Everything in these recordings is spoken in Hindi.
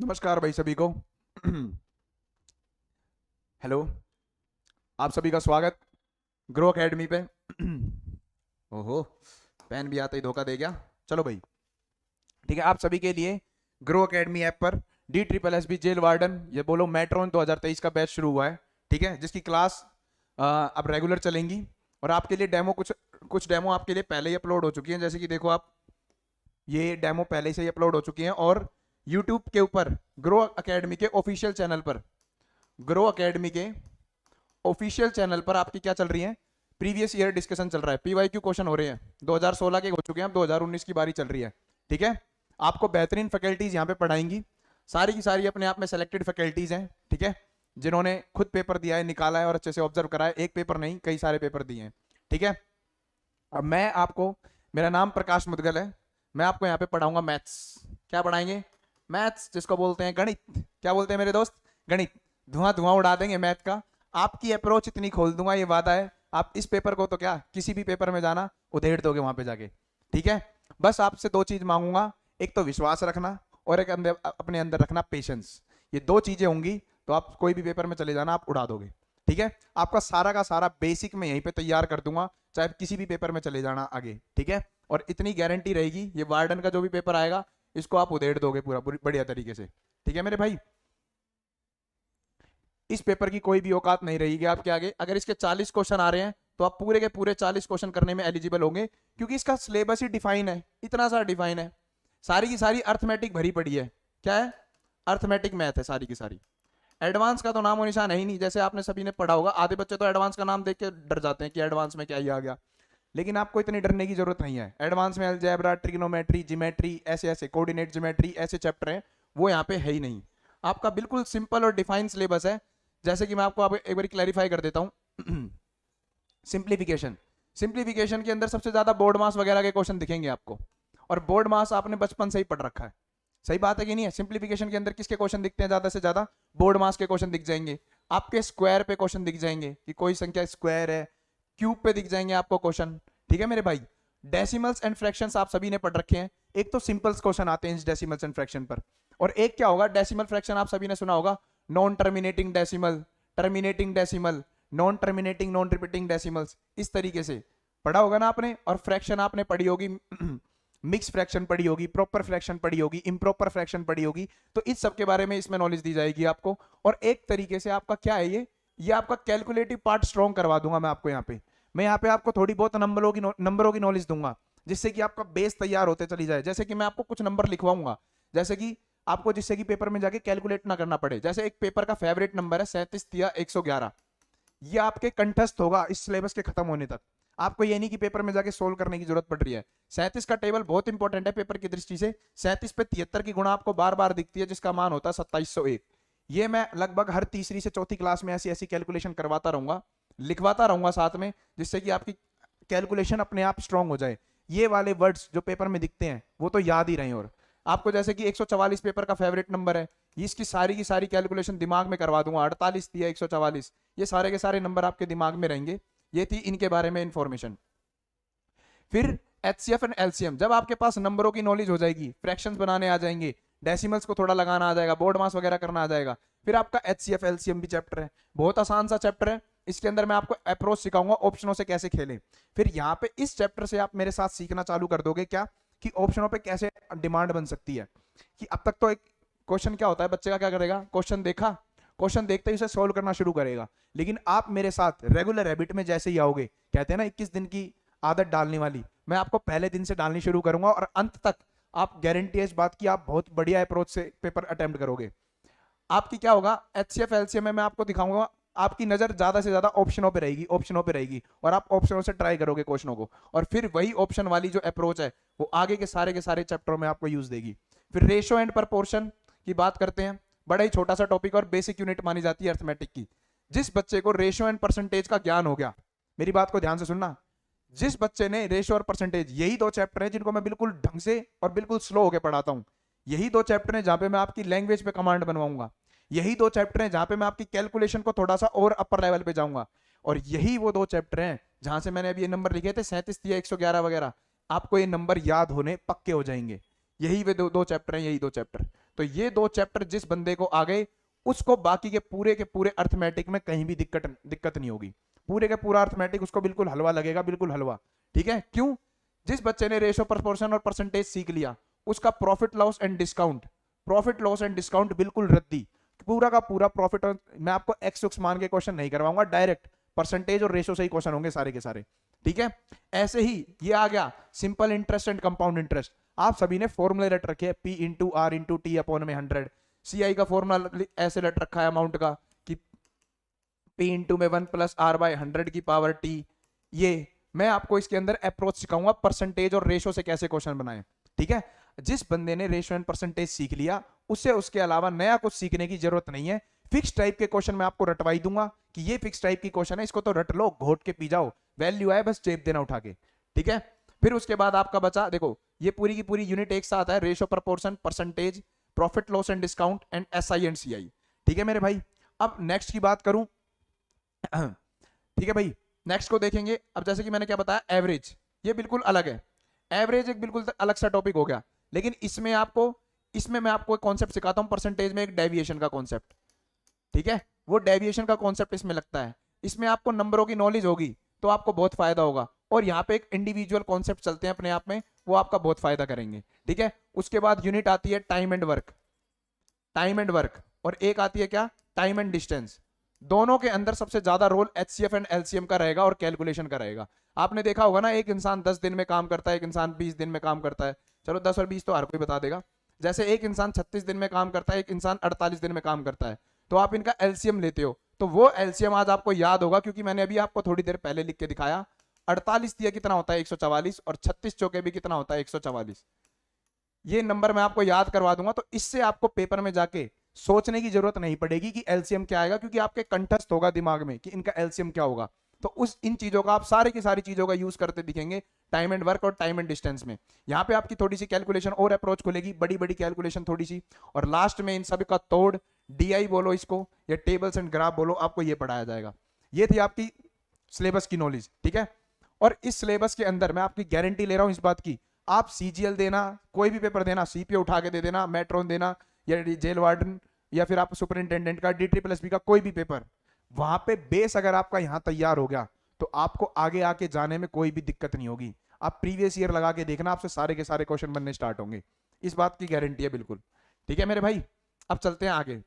नमस्कार भाई सभी को। हेलो। आप सभी का स्वागत ग्रो एकेडमी पे। ओहो, पेन भी आते ही धोखा दे गया। चलो भाई, ठीक है। आप सभी के लिए ग्रो एकेडमी ऐप पर D triple S B jail warden ये बोलो मेट्रॉन 2023 का बैच शुरू हुआ है। ठीक है, जिसकी क्लास अब रेगुलर चलेंगी। और आपके लिए डेमो कुछ कुछ डेमो आपके लिए पहले ही अपलोड हो चुकी हैं। जैसे कि देखो आप, ये डेमो पहले से ही अपलोड हो चुकी हैं। और यूट्यूब के ऊपर ग्रो एकेडमी के ऑफिशियल चैनल पर, ग्रो एकेडमी के ऑफिशियल चैनल पर आपकी क्या चल रही है, प्रीवियस ईयर डिस्कशन चल रहा है। पीवाईक्यू क्वेश्चन हो रहे हैं, 2016 के हो चुके हैं, अब 2019 की बारी चल रही है। ठीक है, आपको बेहतरीन फैकल्टीज यहाँ पे पढ़ाएंगी। सारी की सारी अपने आप में सेलेक्टेड फैकल्टीज हैं। ठीक है, जिन्होंने खुद पेपर दिया है, निकाला है और अच्छे से ऑब्जर्व करा है। एक पेपर नहीं, कई सारे पेपर दिए हैं। ठीक है, अब मैं आपको, मेरा नाम प्रकाश मुदगल है, मैं आपको यहाँ पे पढ़ाऊंगा मैथ्स। क्या पढ़ाएंगे? मैथ्स, जिसको बोलते हैं गणित। क्या बोलते हैं मेरे दोस्त? गणित। धुआं धुआं उड़ा देंगे मैथ का। आपकी अप्रोच इतनी खोल दूंगा, ये वादा है। आप इस पेपर को तो क्या, किसी भी पेपर में जाना उधेड़ दोगे वहां पे जाके। ठीक है, बस आपसे दो चीज मांगूंगा, एक तो विश्वास रखना और एक अंदर, अपने अंदर रखना पेशेंस। ये दो चीजें होंगी तो आप कोई भी पेपर में चले जाना, आप उड़ा दोगे। ठीक है, आपका सारा का सारा बेसिक मैं यहीं पे तैयार कर दूंगा, चाहे किसी भी पेपर में चले जाना आगे। ठीक है, और इतनी गारंटी रहेगी, ये वार्डन का जो भी पेपर आएगा इसको आप उधेड़ दोगे पूरा बढ़िया तरीके से। ठीक है मेरे भाई, इस पेपर की कोई भी औकात नहीं रहेगी आपके आगे। अगर इसके 40 क्वेश्चन आ रहे हैं तो आप पूरे के पूरे 40 क्वेश्चन करने में एलिजिबल होंगे, क्योंकि इसका सिलेबस ही डिफाइन है, इतना सारा डिफाइन है। सारी की सारी अर्थमेटिक भरी पड़ी है। क्या है? अर्थमेटिक मैथ है सारी की सारी। एडवांस का तो नाम और निशान है ही नहीं। जैसे आपने सभी ने पढ़ा होगा, आधे बच्चे तो एडवांस का नाम देख के डर जाते हैं कि एडवांस में क्या ही आ गया। लेकिन आपको इतनी डरने की जरूरत नहीं है। एडवांस में अलजेब्रा, ट्रिग्नोमेट्री, ज्योमेट्री, ऐसे ऐसे कोऑर्डिनेट ज्योमेट्री, ऐसे चैप्टर हैं, वो यहाँ पे है ही नहीं। आपका बिल्कुल सिंपल और डिफाइंड सिलेबस है। जैसे कि मैं आपको एक बार क्लैरिफाई कर देता हूँ। सिंप्लीफिकेशन, सिंप्लीफिकेशन के अंदर सबसे ज्यादा बोर्ड मास वगैरह के क्वेश्चन दिखेंगे आपको। और बोर्ड मास आपने बचपन से ही पढ़ रखा है। सही बात है कि नहीं है? सिंप्लीफिकेशन के अंदर किसके क्वेश्चन दिखते हैं ज्यादा से ज्यादा? बोर्ड मास के क्वेश्चन दिख जाएंगे आपके। स्क्वायर पे क्वेश्चन दिख जाएंगे कि कोई संख्या स्क्वायर है। क्यूब पे दिख जाएंगे आपको क्वेश्चन। ठीक है मेरे भाई, डेसिमल्स एंड फ्रैक्शंस आप सभी ने पढ़ रखे हैं। एक तो सिंपल्स क्वेश्चन आते हैं डेसिमल्स एंड फ्रैक्शन पर, और एक क्या होगा, डेसिमल फ्रैक्शन आप सभी ने सुना होगा, non terminating decimal, terminating decimal, non terminating, non repeating decimals, इस तरीके से पढ़ा होगा ना आपने। और फ्रैक्शन आपने पढ़ी होगी, मिक्स फ्रैक्शन पढ़ी होगी, प्रॉपर फ्रैक्शन पढ़ी होगी, इम्प्रॉपर फ्रैक्शन पढ़ी होगी। तो इस सब के बारे में इसमें नॉलेज दी जाएगी आपको। और एक तरीके से आपका क्या है, ये आपका कैलकुलेटिव पार्ट स्ट्रॉन्ग करवा दूंगा मैं आपको यहाँ पे। मैं यहाँ पे आपको थोड़ी बहुत नंबरों की नॉलेज दूंगा, जिससे कि आपका बेस तैयार होते चली जाए। जैसे कि मैं आपको कुछ नंबर लिखवाऊंगा, जैसे कि आपको, जिससे कि पेपर में जाके कैलकुलेट ना करना पड़े। जैसे एक पेपर का फेवरेट नंबर है 37 या 111। ये आपके कंठस्थ होगा इस सिलेबस के खत्म होने तक। आपको ये नहीं कि पेपर में जाके सोल्व करने की जरूरत पड़ रही है। 37 का टेबल बहुत इंपॉर्टेंट है पेपर की दृष्टि से। 37 पे 73 की गुणा आपको बार बार दिखती है, जिसका मान होता है 2701। ये मैं लगभग हर तीसरी से चौथी क्लास में ऐसी ऐसी कैलकुलेशन करवाता रहूंगा, लिखवाता रहूंगा साथ में, जिससे कि आपकी कैलकुलेशन अपने आप स्ट्रांग हो जाए। ये वाले वर्ड्स जो पेपर में दिखते हैं वो तो याद ही रहे। और आपको जैसे कि 144 पेपर का फेवरेट नंबर है, इसकी सारी की सारी कैलकुलेशन दिमाग में करवा दूंगा। 48 दिया 144, ये सारे के सारे नंबर आपके दिमाग में रहेंगे। ये थी इनके बारे में इंफॉर्मेशन। फिर एचसीएफ एंड एलसीएम, जब आपके पास नंबरों की नॉलेज हो जाएगी, फ्रैक्शंस बनाने आ जाएंगे, डेसिमल्स को थोड़ा लगाना आ जाएगा, बोर्ड मास वगैरह करना आ जाएगा, फिर आपका एचसीएफ एलसीएम भी चैप्टर है। बहुत आसान सा चैप्टर है। इसके अंदर मैं आपको अप्रोच सिखाऊंगा, ऑप्शनों से कैसे खेलें। फिर यहाँ पे इस चैप्टर से आप मेरे साथ सीखना चालू कर दोगे क्या, कि ऑप्शनों पे कैसे डिमांड बन सकती है। कि अब तक तो एक क्वेश्चन क्या होता है, बच्चे का क्या करेगा, क्वेश्चन देखा, क्वेश्चन देखते ही उसे सोल्व करना शुरू करेगा। लेकिन आप मेरे साथ रेगुलर हैबिट में जैसे ही आओगे, कहते हैं ना 21 दिन की आदत डालने वाली, मैं आपको पहले दिन से डालनी शुरू करूंगा और अंत तक आप गारंटी है इस बात की, आप बहुत बढ़िया अप्रोच से पेपर अटेम्प्ट करोगे। आपकी क्या होगा, एचसीएफ एलसीएम में मैं आपको दिखाऊंगा, आपकी नजर ज्यादा से ज्यादा ऑप्शनों पे रहेगी, ऑप्शनों पे रहेगी, और आप ऑप्शनों से ट्राई करोगे क्वेश्चनों को। और फिर वही ऑप्शन वाली जो अप्रोच है वो आगे के सारे चैप्टरों में आपको यूज देगी। फिर रेशो एंड प्रपोर्शन की बात करते हैं, बड़ा ही छोटा सा टॉपिक और बेसिक यूनिट मानी जाती है अर्थमेटिक की। जिस बच्चे को रेशो एंड परसेंटेज का ज्ञान हो गया, मेरी बात को ध्यान से सुनना, जिस बच्चे ने रेशो और परसेंटेज, यही दो चैप्टर हैं जिनको मैं बिल्कुल ढंग से और बिल्कुल स्लो होकर पढ़ाता हूं। यही दो चैप्टर हैं जहां पे मैं आपकी लैंग्वेज पे कमांड बनवाऊंगा। यही दो चैप्टर हैं जहां पे मैं आपकी कैलकुलेशन को थोड़ा सा और अपर लेवल पे जाऊंगा। और यही वो दो चैप्टर हैं जहां से मैंने अभी ये नंबर लिखे थे 37 या 111 वगैरह, आपको ये नंबर याद होने पक्के हो जाएंगे। यही वे दो चैप्टर हैं, यही दो चैप्टर। तो ये 2 चैप्टर जिस बंदे को आ गए उसको बाकी के पूरे अर्थमेटिक में कहीं भी दिक्कत नहीं होगी। पूरे का पूरा अर्थमेटिक उसको बिल्कुल हलवा लगेगा, बिल्कुल हलवा। ठीक है, क्यों? जिस बच्चे ने रेशो, प्रोपोर्शन और परसेंटेज सीख लिया उसका प्रॉफिट लॉस एंड डिस्काउंट बिल्कुल रद्दी। पूरा का पूरा प्रॉफिट, मैं आपको एक्स मान के क्वेश्चन नहीं करवाऊंगा, डायरेक्ट परसेंटेज और रेशो से ही क्वेश्चन होंगे सारे के सारे। ठीक है, ऐसे ही ये आ गया simple interest and compound interest. आप सभी ने फॉर्मूले रट रखे हैं, P into R into T upon में 100। सीआई का फॉर्मूला ऐसे रट रखा है अमाउंट का कि पी इंटू में 1 प्लस आर बाय 100 की पावर टी। ये मैं आपको इसके अंदर अप्रोच सिखाऊंगा परसेंटेज और रेशो से कैसे क्वेश्चन बनाए। ठीक है, जिस बंदे ने रेशो एंड परसेंटेज सीख लिया उससे उसके अलावा नया कुछ सीखने की जरूरत नहीं है। फिक्स टाइप के क्वेश्चन मैं आपको रटवाई दूंगा कि ये फिक्स टाइप की क्वेश्चन है, इसको तो रट लो, घोट के पी जाओ, वैल्यू आए बस चेप देना उठा के। ठीक है, फिर उसके बाद आपका बचा, देखो ये पूरी की पूरी यूनिट एक साथ है, ratio, proportion, percentage, profit loss and discount and SI and CI. ठीक है मेरे भाई, अब नेक्स्ट की बात करूं। ठीक है भाई, नेक्स्ट को देखेंगे। अब जैसे कि मैंने क्या बताया, एवरेज, ये बिल्कुल अलग है। एवरेज एक बिल्कुल अलग सा टॉपिक हो गया, लेकिन इसमें मैं आपको एक कॉन्सेप्ट सिखाता हूं परसेंटेज में, एक डेविएशन का कॉन्सेप्ट। ठीक है, वो डेविएशन का कॉन्सेप्ट इसमें लगता है। इसमें आपको नंबरों की नॉलेज होगी तो आपको बहुत फायदा होगा, और यहाँ पे एक इंडिविजुअल कॉन्सेप्ट चलते हैं अपने आप में, वो आपका बहुत फायदा करेंगे। ठीक है, उसके बाद यूनिट आती है टाइम एंड वर्क, और एक आती है क्या, टाइम एंड डिस्टेंस। दोनों के अंदर सबसे ज्यादा रोल एचसीएफ एंड एलसीएम का रहेगा और कैलकुलेशन का रहेगा। आपने देखा होगा ना, एक इंसान 10 दिन में काम करता है, एक इंसान 20 दिन में काम करता है। चलो 10 और 20 तो हर कोई बता देगा। जैसे एक इंसान 36 दिन में काम करता है, एक इंसान 48 दिन में काम करता है, तो आप इनका एलसीएम लेते हो, तो वो एलसीएम आज आपको याद होगा क्योंकि मैंने अभी आपको थोड़ी देर पहले लिख के दिखाया। 48 दिया कितना होता है 144, और 36 चौके भी कितना होता है 144। ये नंबर मैं आपको याद करवा दूंगा, तो इससे आपको पेपर में जाके सोचने की जरूरत नहीं पड़ेगी कि एलसीएम क्या आएगा, क्योंकि आपके कंठस्थ होगा दिमाग में कि इनका एलसीएम क्या होगा। तो उस इन चीजों का आप सारी की सारी चीजों का यूज करते दिखेंगे टाइम एंड वर्क और टाइम एंड डिस्टेंस में। यहाँ पे आपकी थोड़ी सी कैलकुलेशन और अप्रोच खुलेगी, बड़ी बड़ी कैलकुलेशन थोड़ी सी, और लास्ट में इन सभी का तोड़, डीआई बोलो इसको या टेबल्स एंड ग्राफ बोलो, आपको ये पढ़ाया जाएगा। ये थी आपकी सिलेबस की नॉलेज। ठीक है, और इस सिलेबस के अंदर मैं आपकी गारंटी ले रहा हूं इस बात की, आप सीजीएल देना, कोई भी पेपर देना, सीपीओ उठा के दे देना, मेट्रोन देना, या जेल वार्डन, या फिर आप सुपरिंटेंडेंट का, DSSB का कोई भी पेपर, वहां पे बेस अगर आपका यहां तैयार हो गया तो आपको आगे आके जाने में कोई भी दिक्कत नहीं होगी। आप प्रीवियस ईयर लगा के देखना, आपसे सारे के सारे क्वेश्चन बनने स्टार्ट होंगे, इस बात की गारंटी है बिल्कुल। ठीक है मेरे भाई, अब चलते हैं आगे।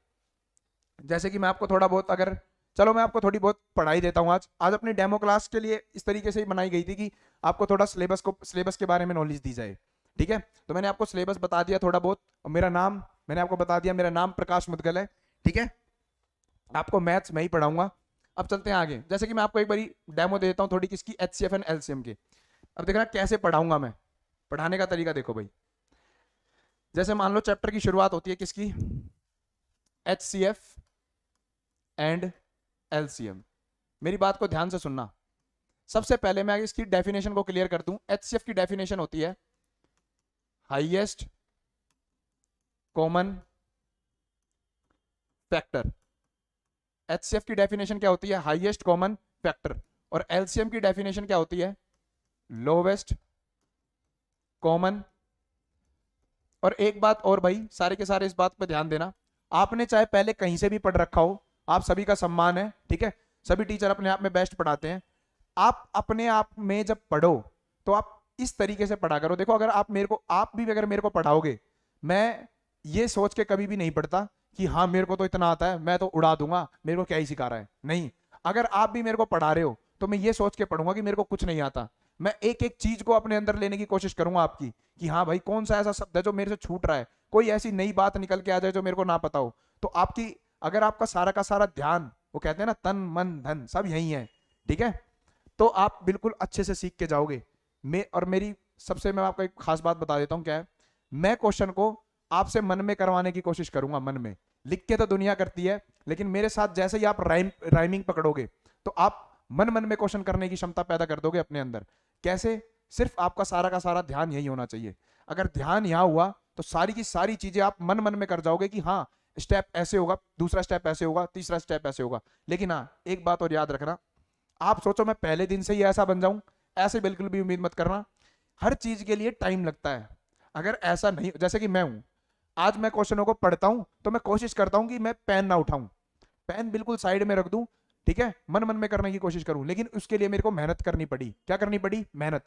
जैसे कि मैं आपको थोड़ा बहुत, अगर चलो मैं आपको थोड़ी बहुत पढ़ाई देता हूँ। आज अपनी डेमो क्लास के लिए इस तरीके से ही बनाई गई थी कि आपको थोड़ा सिलेबस के बारे में नॉलेज दी जाए। ठीक है, तो मैंने आपको सिलेबस बता दिया थोड़ा बहुत, और मेरा नाम मैंने आपको बता दिया, मेरा नाम प्रकाश मुदगल है। ठीक है, आपको मैथ्स मैं ही पढ़ाऊंगा। अब चलते हैं आगे। जैसे कि मैं आपको एक बारी डेमो दे देता हूँ थोड़ी किसकी, एचसीएफ एंड एलसीएम की। अब देखना कैसे पढ़ाऊंगा मैं, पढ़ाने का तरीका देखो भाई। जैसे मान लो चैप्टर की शुरुआत होती है किसकी, एचसीएफ एंड एलसीएम। मेरी बात को ध्यान से सुनना। सबसे पहले मैं इसकी डेफिनेशन को क्लियर कर दूं। एचसीएफ की डेफिनेशन होती है हाईएस्ट कॉमन फैक्टर। एचसीएफ की डेफिनेशन क्या होती है, हाईएस्ट कॉमन फैक्टर। और एलसीएम की डेफिनेशन क्या होती है, लोवेस्ट कॉमन। और एक बात और भाई, सारे के सारे इस बात पर ध्यान देना, आपने चाहे पहले कहीं से भी पढ़ रखा हो, आप सभी का सम्मान है। ठीक है, सभी टीचर अपने आप में बेस्ट पढ़ाते हैं। आप अपने आप में जब पढ़ो तो आप इस तरीके से पढ़ा करो। देखो, अगर आप मेरे को पढ़ाओगे, मैं ये सोच के कभी भी नहीं पढ़ता कि हाँ मेरे को तो इतना आता है, मैं तो उड़ा दूंगा, मेरे को क्या ही सिखा रहा है। नहीं, अगर आप भी मेरे को पढ़ा रहे हो तो मैं ये सोच के पढ़ूंगा कि मेरे को कुछ नहीं आता। मैं एक एक चीज को अपने अंदर लेने की कोशिश करूंगा आपकी, कि हाँ भाई कौन सा ऐसा शब्द है जो मेरे से छूट रहा है, कोई ऐसी नई बात निकल के आ जाए जो मेरे को ना पता हो। तो आपकी, अगर आपका सारा का सारा ध्यान, वो कहते हैं ना तन मन धन सब यही है, ठीक है, तो आप बिल्कुल अच्छे से सीख के जाओगे। मैं आपको एक खास बात बता देता हूं, क्या है, मैं क्वेश्चन को आपसे मन में करवाने की कोशिश करूंगा। मन में लिख के तो दुनिया करती है, लेकिन मेरे साथ जैसे ही आप राइमिंग पकड़ोगे तो आप मन मन में क्वेश्चन करने की क्षमता पैदा कर दोगे अपने अंदर। कैसे, सिर्फ आपका सारा का सारा ध्यान यही होना चाहिए। अगर ध्यान यहां हुआ तो सारी की सारी चीजें आप मन मन में कर जाओगे कि हाँ स्टेप ऐसे होगा, दूसरा स्टेप ऐसे होगा, तीसरा स्टेप ऐसे होगा। लेकिन हाँ एक बात और याद रखना, आप सोचो मैं पहले दिन से ही ऐसा बन जाऊं, ऐसे बिल्कुल भी उम्मीद मत करना। हर चीज के लिए टाइम लगता है। अगर ऐसा नहीं, जैसे कि मैं हूं, आज मैं क्वेश्चनों को पढ़ता हूं तो मैं कोशिश करता हूं कि मैं पेन ना उठाऊं, पेन बिल्कुल साइड में रख दूं, ठीक है, मन मन में करने की कोशिश करूं, लेकिन उसके लिए मेरे को मेहनत करनी पड़ी। क्या करनी पड़ी? मेहनत।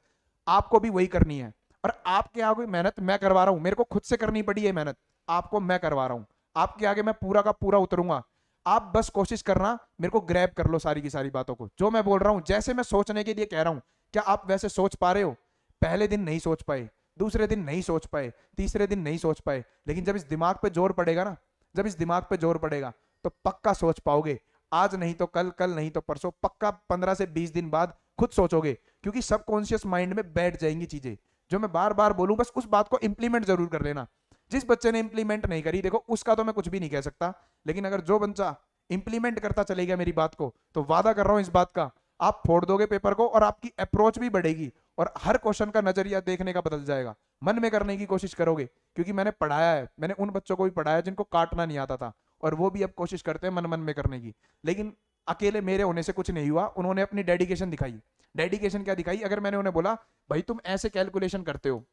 आपको भी वही करनी है। और आपके आगे मेहनत मैं करवा रहा हूं, मेरे को खुद से करनी पड़ी है मेहनत, आपको मैं करवा रहा हूं। आपके आगे मैं पूरा का पूरा उतरूंगा। आप बस कोशिश करना, मेरे को ग्रैब कर लो सारी की सारी बातों को, जो मैं बोल रहा हूं, जैसे मैं सोचने के लिए कह रहा हूं, क्या आप वैसे सोच पा रहे हो? पहले दिन नहीं सोच पाए, दूसरे दिन नहीं सोच पाए, तीसरे दिन नहीं सोच पाए, लेकिन जब इस दिमाग पे जोर पड़ेगा ना, जब इस दिमाग पे जोर पड़ेगा तो पक्का सोच पाओगे। आज नहीं तो कल, कल नहीं तो परसों, पक्का 15 से 20 दिन बाद खुद सोचोगे, क्योंकि सबकॉन्शियस माइंड में बैठ जाएंगी चीजें। जो मैं बार बार बोलूं, बस उस बात को इंप्लीमेंट जरूर कर लेना। जिस बच्चे ने इंप्लीमेंट नहीं करी, देखो उसका तो मैं कुछ भी नहीं कह सकता, लेकिन अगर जो बच्चा इंप्लीमेंट करता चलेगा मेरी बात को, तो वादा कर रहा हूं इस बात का, आप फोड़ दोगे पेपर को, और आपकी अप्रोच भी बढ़ेगी, और हर क्वेश्चन का नजरिया देखने का बदल जाएगा। मन में करने की कोशिश करोगे, क्योंकि मैंने पढ़ाया है, मैंने उन बच्चों को भी पढ़ाया जिनको काटना नहीं आता था, और वो भी अब कोशिश करते हैं मन मन में करने की। लेकिन अकेले मेरे होने से कुछ नहीं हुआ, उन्होंने अपनी डेडिकेशन दिखाई। डेडिकेशन क्या दिखाई? अगर मैंने उन्हें बोला भाई तुम ऐसे कैलकुलेशन करते हो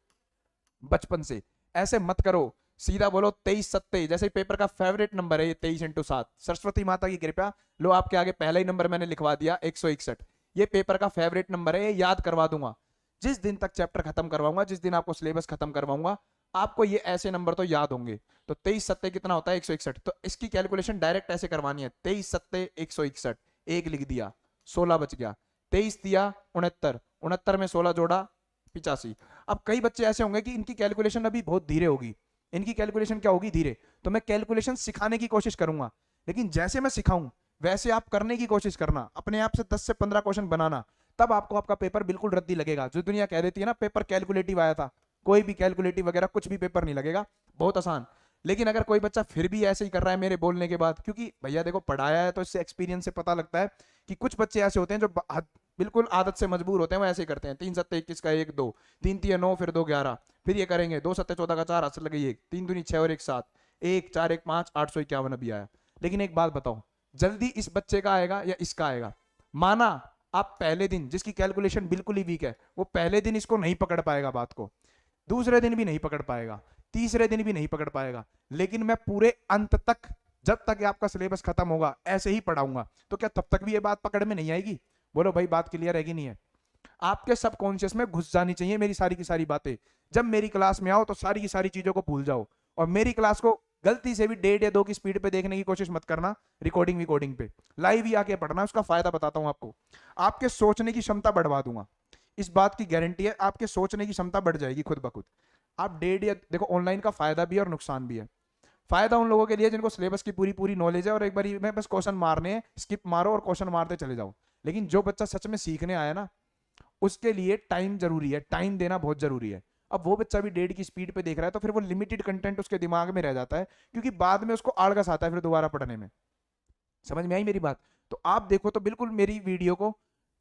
बचपन से, ऐसे मत करो, सीधा बोलो 23 सत्ते, जैसे पेपर का फेवरेट नंबर है ये 23 × 7, सरस्वती माता की कृपया, लो आपके आगे पहला ही नंबर मैंने लिखवा दिया 161। ये पेपर का फेवरेट नंबर है, ये याद करवा दूंगा। जिस दिन तक चैप्टर खत्म करवाऊंगा, जिस दिन आपको सिलेबस खत्म करवाऊंगा, आपको ये ऐसे नंबर तो याद होंगे। तो 23 सत्ते कितना होता है? 161। तो इसकी कैलकुलेशन डायरेक्ट ऐसे करवानी है, 23 सत्ते 161, एक लिख दिया, 16 बच गया, 23 दिया 69, 69 में 16 जोड़ा 85। अब कई बच्चे ऐसे होंगे कि इनकी कैलकुलेशन अभी बहुत धीरे होगी, इनकी कैलकुलेशन क्या होगी? धीरे। तो मैं कैलकुलेशन सिखाने की कोशिश करूंगा, लेकिन जैसे मैं सिखाऊं वैसे आप करने की कोशिश करना, अपने आप से 10 से 15 क्वेश्चन बनाना, तब आपको आपका पेपर बिल्कुल रद्दी लगेगा। जो दुनिया कह देती है ना पेपर कैलकुलेटिव आया था, कोई भी कैलकुलेटिव वगैरह कुछ भी पेपर नहीं लगेगा, बहुत आसान। लेकिन अगर कोई बच्चा फिर भी ऐसे ही कर रहा है मेरे बोलने के बाद, क्योंकि भैया देखो पढ़ाया है तो इससे एक्सपीरियंस से पता लगता है कि कुछ बच्चे ऐसे होते हैं जो बिल्कुल आदत से मजबूर होते हैं, वो ऐसे ही करते हैं, 3 सत्ते 21 का 1 2, 3 3 9, फिर 2 11, फिर ये करेंगे 2 सत्ते 14 का 4, हाथ से लगे 1, 3 दूनी 6 और 1 7, 1 4 1 5, 851 अभी आया। लेकिन एक बात बताओ, जल्दी इस बच्चे का आएगा या इसका आएगा? माना आप पहले दिन, जिसकी कैलकुलेशन बिल्कुल ही वीक है, वो पहले दिन इसको नहीं पकड़ पाएगा बात को, दूसरे दिन भी नहीं पकड़ पाएगा, तीसरे दिन भी नहीं पकड़ पाएगा, लेकिन मैं पूरे अंत तक, जब तक आपका सिलेबस खत्म होगा ऐसे ही पढ़ाऊंगा, तो क्या तब तक भी ये बात पकड़ में नहीं आएगी? बोलो भाई, बात क्लियर है कि नहीं है? आपके सबकॉन्शियस में घुस जानी चाहिए मेरी सारी की सारी बातें। जब मेरी क्लास में आओ तो सारी की सारी चीजों को भूल जाओ, और मेरी क्लास को गलती से भी 1.5 या 2 की स्पीड पे देखने की कोशिश मत करना, रिकॉर्डिंग पे लाइव ही आके पढ़ना। उसका फायदा बताता हूं आपको, आपके सोचने की क्षमता बढ़वा दूंगा, इस बात की गारंटी है, आपके सोचने की क्षमता बढ़ जाएगी खुद ब खुद। आप 1.5 या देखो, ऑनलाइन का फायदा भी है और नुकसान भी है। फायदा उन लोगों के लिए जिनको सिलेबस की पूरी पूरी नॉलेज है, और एक बार में बस क्वेश्चन मारने हैं, स्किप मारो और क्वेश्चन मारते चले जाओ। लेकिन जो बच्चा सच में सीखने आया ना, उसके लिए टाइम जरूरी है, टाइम देना बहुत जरूरी है। अब वो बच्चा भी 1.5 की स्पीड पे देख रहा है, तो फिर वो लिमिटेड कंटेंट उसके दिमाग में रह जाता है, क्योंकि बाद में उसको आलस आता है फिर दोबारा पढ़ने में। समझ में आई मेरी बात? तो आप देखो तो बिल्कुल मेरी वीडियो को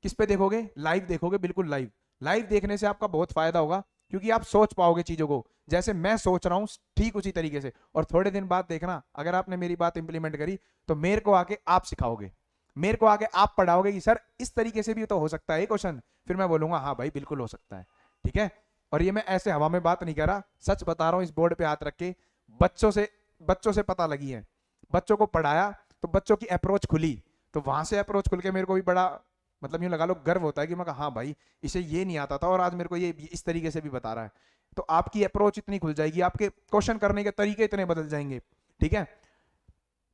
किस पे देखोगे? लाइव देखोगे, बिल्कुल लाइव। लाइव देखने से आपका बहुत फायदा होगा, क्योंकि आप सोच पाओगे चीजों को, जैसे मैं सोच रहा हूं ठीक उसी तरीके से। और थोड़े दिन बाद देखना, अगर आपने मेरी बात इंप्लीमेंट करी तो मेरे को आके आप सिखाओगे, मेरे को आगे आप पढ़ाओगे कि सर इस तरीके से भी तो हो सकता है क्वेश्चन, फिर मैं बोलूंगा हाँ भाई बिल्कुल हो सकता है, ठीक है। और ये मैं ऐसे हवा में बात नहीं कर रहा, सच बता रहा हूं, इस बोर्ड पे हाथ रख के। बच्चों से पता लगी है, बच्चों को पढ़ाया तो बच्चों की अप्रोच खुली, तो वहां से अप्रोच खुल के मेरे को भी बड़ा, मतलब यूं लगा लो गर्व होता है कि मैं कहा हाँ भाई इसे ये नहीं आता था और आज मेरे को ये इस तरीके से भी बता रहा है। तो आपकी अप्रोच इतनी खुल जाएगी, आपके क्वेश्चन करने के तरीके इतने बदल जाएंगे, ठीक है।